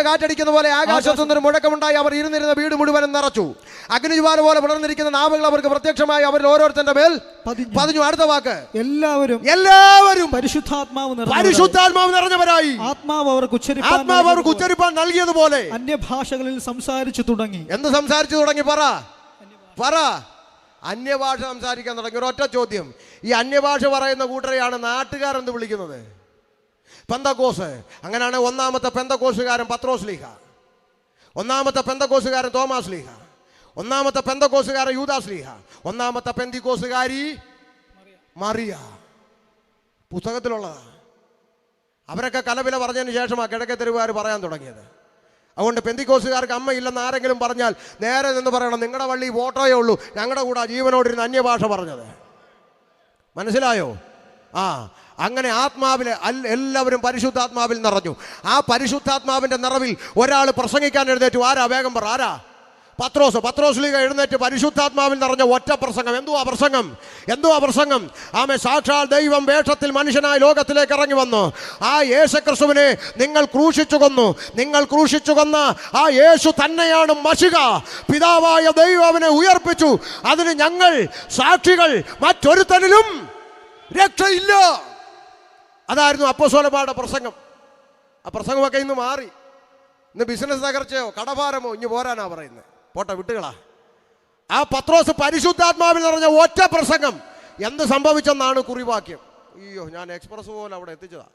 കാറ്റടിക്കുന്ന പോലെ ആകാശത്തു നിന്നൊരു മുഴക്കമുണ്ടായി. അവർ ഇരുന്നിരുന്ന വീട് മുഴുവനും നിറച്ചു. അഗ്നിജ്വാല പോലെ പുലർന്നിരിക്കുന്ന നാവുകൾ അവർക്ക് പ്രത്യക്ഷമായി അവരിൽ ഓരോരുത്തരുടെ മേൽ പതിഞ്ഞു. അടുത്ത വാക്ക്, എല്ലാവരും പരിശുദ്ധാത്മാവ് നിറഞ്ഞവരായി. ആത്മാവ് അവർക്ക് ഉച്ചരിപ്പാൻ നൽകിയതുപോലെ അന്യഭാഷകളിൽ സംസാരിച്ചു തുടങ്ങി. എന്ത് സംസാരിച്ചു തുടങ്ങി? പറ. അന്യഭാഷ സംസാരിക്കാൻ തുടങ്ങി. ഒരൊറ്റ ചോദ്യം, ഈ അന്യഭാഷ പറയുന്ന കൂട്ടരെയാണ് നാട്ടുകാർ എന്ത് വിളിക്കുന്നത്? പെന്തക്കോസ്. അങ്ങനെയാണ് 1-ാമത്തെ പെന്തക്കോസുകാരൻ പത്രോസ് ലീഹ, 1-ാമത്തെ പെന്തക്കോസുകാരൻ തോമാസ് ലീഹ, 1-ാമത്തെ പെന്തക്കോസുകാരൻ യൂദാസ് ലീഹ, 1-ാമത്തെ പെന്തിക്കോസുകാരി മറിയ. പുസ്തകത്തിലുള്ളതാ. അവരൊക്കെ കലവില പറഞ്ഞതിന് ശേഷമാണ് കിഴക്കത്തെരുവുകാർ പറയാൻ തുടങ്ങിയത്. അതുകൊണ്ട് പെന്തിക്കോസുകാർക്ക് അമ്മയില്ലെന്ന് ആരെങ്കിലും പറഞ്ഞാൽ നേരെ നിന്ന് പറയണം, നിങ്ങളുടെ വള്ളി വോട്ടോയേ ഉള്ളൂ, ഞങ്ങളുടെ കൂടെ ജീവനോടിരുന്ന് അന്യഭാഷ പറഞ്ഞത്. മനസ്സിലായോ? അങ്ങനെ ആത്മാവിൽ എല്ലാവരും പരിശുദ്ധാത്മാവിൽ നിറഞ്ഞു. ആ പരിശുദ്ധാത്മാവിന്റെ നിറവിൽ ഒരാൾ പ്രസംഗിക്കാൻ എഴുന്നേറ്റു. ആരാ? വേഗം പറ. ആരാ? പത്രോസ് ലീഗ എഴുന്നേറ്റ് പരിശുദ്ധാത്മാവിൽ നിറഞ്ഞ ഒറ്റ പ്രസംഗം. എന്തുവാ പ്രസംഗം? ആമേ, സാക്ഷാൽ ദൈവം വേഷത്തിൽ മനുഷ്യനായ ലോകത്തിലേക്ക് ഇറങ്ങി വന്നു. ആ യേശുക്രിസ്തുവിനെ നിങ്ങൾ ക്രൂശിച്ചു കൊന്ന ആ യേശു തന്നെയാണ് മശിഹ. പിതാവായ ദൈവം അവനെ ഉയർപ്പിച്ചു. അതിന് ഞങ്ങൾ സാക്ഷികൾ. മറ്റൊരുത്തനിലും രക്ഷയില്ല. അതായിരുന്നു അപ്പോസ്തലന്മാരുടെ പ്രസംഗം. ആ പ്രസംഗമൊക്കെ ഇന്ന് മാറി. ഇന്ന് ബിസിനസ് തകർച്ചയോ കടഭാരമോ ഇഞ്ഞു പോരാനാ പറയുന്നത്. പോട്ടെ, വിട്ടുകളാ. ആ പത്രോസ് പരിശുദ്ധാത്മാവിൽ നിറഞ്ഞ ഒറ്റ പ്രസംഗം. എന്ത് സംഭവിച്ചെന്നാണ് കുറിവാക്യം. അയ്യോ, ഞാൻ എക്സ്പ്രസ് പോലെ അവിടെ എത്തിച്ചതാ.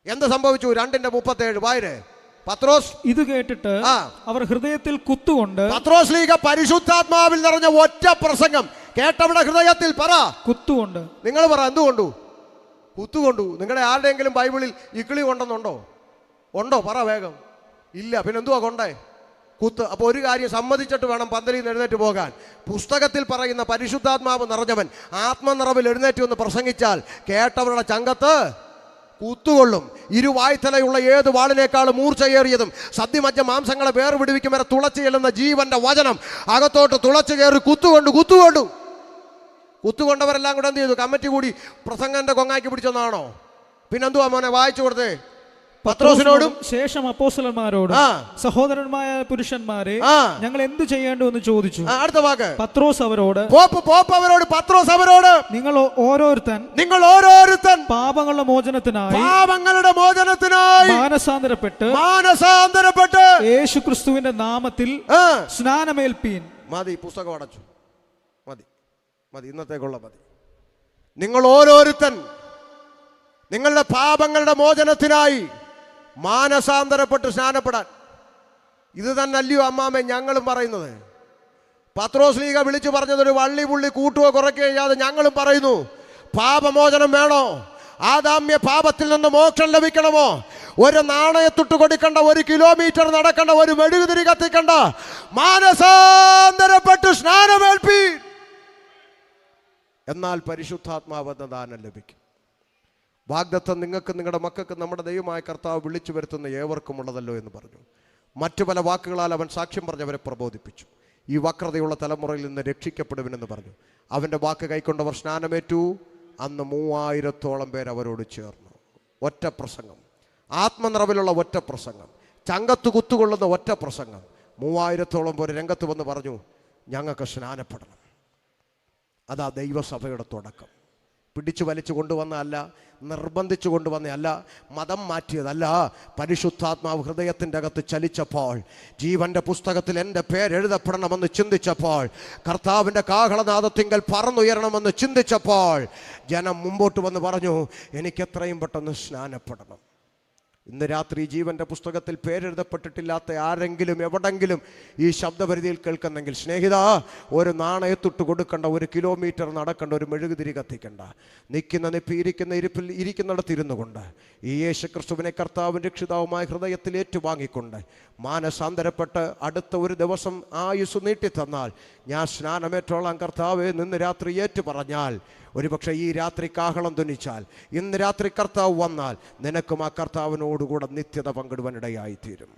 എന്ത് സംഭവിച്ചു? 2:37 വായരെ. പത്രോസ് ഇത് കേട്ടിട്ട് അവർ ഹൃദയത്തിൽ കുത്തുകൊണ്ട്. പത്രോസ് ലീഗ പരിശുദ്ധാത്മാവിൽ നിറഞ്ഞ ഒറ്റ പ്രസംഗം കേട്ടവിടെ ഹൃദയത്തിൽ കുത്തുകൊണ്ട്. നിങ്ങൾ പറ, എന്തുകൊണ്ടു കുത്തുകൊണ്ടു? നിങ്ങളുടെ ആരുടെയെങ്കിലും ബൈബിളിൽ ഇക്കിളി കൊണ്ടെന്നുണ്ടോ? പറ വേഗം. ഇല്ല. പിന്നെ എന്തുവാ കൊണ്ടേ? കുത്ത്. അപ്പോൾ ഒരു കാര്യം സമ്മതിച്ചിട്ട് വേണം പന്തലിൽ നിന്ന് എഴുന്നേറ്റ് പോകാൻ. പുസ്തകത്തിൽ പറയുന്ന പരിശുദ്ധാത്മാവ് നിറഞ്ഞവൻ ആത്മനിറവിൽ എഴുന്നേറ്റ് ഒന്ന് പ്രസംഗിച്ചാൽ കേട്ടവരുടെ ചങ്കത്ത് കുത്തുകൊള്ളും. ഇരുവായ്ത്തലയുള്ള ഏത് വാളിനേക്കാളും മൂർച്ചയേറിയതും സദ്യമജ്ജ മാംസങ്ങളെ വേർവിടുവിക്കും വരെ തുളച്ചു ചെല്ലുന്ന ജീവന്റെ വചനം അകത്തോട്ട് തുളച്ചു കയറി കുത്തുകൊണ്ടവരെല്ലാം കൂടെ എന്ത് ചെയ്തു? കമ്മിറ്റി കൂടി പ്രസംഗന്റെ കൊങ്ങാക്കി പിടിച്ചെന്നാണോ? പിന്നെന്തുവാ മോനെ വായിച്ചു കൊടുത്തേ? പത്രോസിനോടും ശേഷം അപ്പോസ്തലന്മാരോടും സഹോദരന്മാരായ പുരുഷന്മാരെ ഞങ്ങൾ എന്ത് ചെയ്യേണ്ടു എന്ന് ചോദിച്ചു. അടുത്ത വാക്ക് പത്രോസ് അവരോട് പത്രോസ് അവരോട് നിങ്ങൾ ഓരോരുത്തൻ പാപങ്ങളുടെ മോചനത്തിനായി മാനസാന്തരപ്പെട്ട് യേശുക്രിസ്തുവിന്റെ നാമത്തിൽ സ്നാനമേൽപ്പീൻ. മതി, പുസ്തകം അടച്ചു. മതി, ഇന്നത്തേക്കുള്ള മതി. നിങ്ങൾ ഓരോരുത്തൻ നിങ്ങളുടെ പാപങ്ങളുടെ മോചനത്തിനായി മാനസാന്തരപ്പെട്ട് സ്നാനപ്പെടാൻ. ഇത് തന്നെ അല്ലയോ അമ്മാമേ ഞങ്ങളും പറയുന്നത്. പത്രോസ് ലീഗ വിളിച്ചു പറഞ്ഞതൊരു വള്ളി പുള്ളി കൂട്ടുകയോ കുറയ്ക്കുകയോ ചെയ്യാതെ ഞങ്ങളും പറയുന്നു, പാപമോചനം വേണോ? ആദാമ്യ പാപത്തിൽ നിന്ന് മോക്ഷം ലഭിക്കണമോ? ഒരു നാണയത്തൊട്ട് കൊടുക്കണ്ട, 1 കിലോമീറ്റർ നടക്കണ്ട, ഒരു മെഴുകുതിരി കത്തിക്കണ്ട, മാനസാന്തരപ്പെട്ട് സ്നാനമേൽപ്പി. എന്നാൽ പരിശുദ്ധാത്മാവ് എന്ന ദാനം ലഭിക്കും. വാഗ്ദത്തം നിങ്ങൾക്ക് നിങ്ങളുടെ മക്കൾക്ക് നമ്മുടെ ദൈവമായ കർത്താവ് വിളിച്ചു വരുത്തുന്ന ഏവർക്കും ഉള്ളതല്ലോ എന്ന് പറഞ്ഞു. മറ്റു പല വാക്കുകളാൽ അവൻ സാക്ഷ്യം പറഞ്ഞവരെ പ്രബോധിപ്പിച്ചു. ഈ വക്രതയുള്ള തലമുറയിൽ നിന്ന് രക്ഷിക്കപ്പെടുവനെന്ന് പറഞ്ഞു. അവൻ്റെ വാക്ക് കൈക്കൊണ്ടവർ സ്നാനമേറ്റു. അന്ന് 3000-ഓളം പേർ അവരോട് ചേർന്നു. ഒറ്റ പ്രസംഗം, ആത്മനിറവിലുള്ള ഒറ്റ പ്രസംഗം, ചങ്കത്ത് കുത്തുകൊള്ളുന്ന ഒറ്റ പ്രസംഗം. 3000-ഓളം പേർ രംഗത്ത് വന്ന് പറഞ്ഞു, ഞങ്ങൾക്ക് സ്നാനപ്പെടണം. അതാ ദൈവസഭയുടെ തുടക്കം. പിടിച്ചു വലിച്ചു കൊണ്ടുവന്നതല്ല, നിർബന്ധിച്ചു കൊണ്ടുവന്നതല്ല, മതം മാറ്റിയതല്ല. പരിശുദ്ധാത്മാവ് ഹൃദയത്തിൻ്റെ അകത്ത് ചലിച്ചപ്പോൾ, ജീവന്റെ പുസ്തകത്തിൽ എൻ്റെ പേരെഴുതപ്പെടണമെന്ന് ചിന്തിച്ചപ്പോൾ, കർത്താവിൻ്റെ കാഹളനാദത്തിങ്കൽ പറന്നുയരണമെന്ന് ചിന്തിച്ചപ്പോൾ, ജനം മുമ്പോട്ട് വന്ന് പറഞ്ഞു, എനിക്ക് എത്രയും പെട്ടെന്ന് സ്നാനപ്പെടണം. ഇന്ന് രാത്രി ജീവന്റെ പുസ്തകത്തിൽ പേരെഴുതപ്പെട്ടിട്ടില്ലാത്ത ആരെങ്കിലും എവിടെങ്കിലും ഈ ശബ്ദപരിധിയിൽ കേൾക്കുന്നെങ്കിൽ, സ്നേഹിത, ഒരു നാണയത്തൊട്ട് കൊടുക്കണ്ട, 1 കിലോമീറ്റർ നടക്കണ്ട, ഒരു മെഴുകുതിരി കത്തിക്കണ്ട, ഇരിക്കുന്നിടത്ത് ഇരുന്നു കൊണ്ട് ഈ യേശുക്രിസ്തുവിനെ കർത്താവും രക്ഷിതാവുമായ ഹൃദയത്തിൽ ഏറ്റുവാങ്ങിക്കൊണ്ട് മാനസാന്തരപ്പെട്ട് അടുത്ത ഒരു ദിവസം ആയുസ് നീട്ടിത്തന്നാൽ ഞാൻ സ്നാനമേറ്റോളാം കർത്താവെ നിന്ന് രാത്രി ഏറ്റു പറഞ്ഞാൽ, ഒരുപക്ഷെ ഈ രാത്രി കാഹളം ധ്വനിച്ചാൽ, ഇന്ന് രാത്രി കർത്താവ് വന്നാൽ നിനക്കും ആ കർത്താവിനോടുകൂടെ നിത്യത പങ്കിടുവാനിടയായിത്തീരും.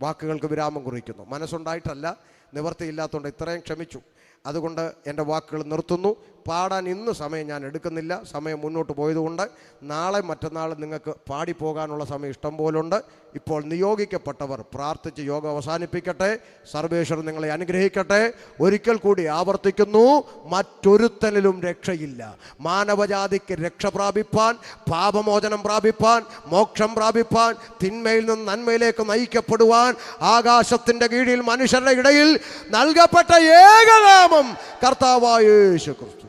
വാക്കുകൾക്ക് വിരാമം കുറിക്കുന്നു. മനസ്സുണ്ടായിട്ടല്ല, നിവർത്തിയില്ലാത്തതുകൊണ്ട് ഇത്രയും ക്ഷമിച്ചു. അതുകൊണ്ട് എൻ്റെ വാക്കുകൾ നിർത്തുന്നു. പാടാൻ ഇന്ന് സമയം ഞാൻ എടുക്കുന്നില്ല. സമയം മുന്നോട്ട് പോയതുകൊണ്ട് നാളെ മറ്റന്നാൾ നിങ്ങൾക്ക് പാടിപ്പോകാനുള്ള സമയം ഇഷ്ടം പോലുണ്ട്. ഇപ്പോൾ നിയോഗിക്കപ്പെട്ടവർ പ്രാർത്ഥിച്ച് യോഗം അവസാനിപ്പിക്കട്ടെ. സർവേശ്വരൻ നിങ്ങളെ അനുഗ്രഹിക്കട്ടെ. ഒരിക്കൽ കൂടി ആവർത്തിക്കുന്നു, മറ്റൊരുത്തനിലും രക്ഷയില്ല. മാനവജാതിക്ക് രക്ഷ പ്രാപിപ്പാൻ, പാപമോചനം പ്രാപിപ്പാൻ, മോക്ഷം പ്രാപിപ്പാൻ, തിന്മയിൽ നിന്ന് നന്മയിലേക്ക് നയിക്കപ്പെടുവാൻ ആകാശത്തിൻ്റെ കീഴിൽ മനുഷ്യരുടെ ഇടയിൽ നൽകപ്പെട്ട ഏകനാമം കർത്താവായ യേശുക്രിസ്തു.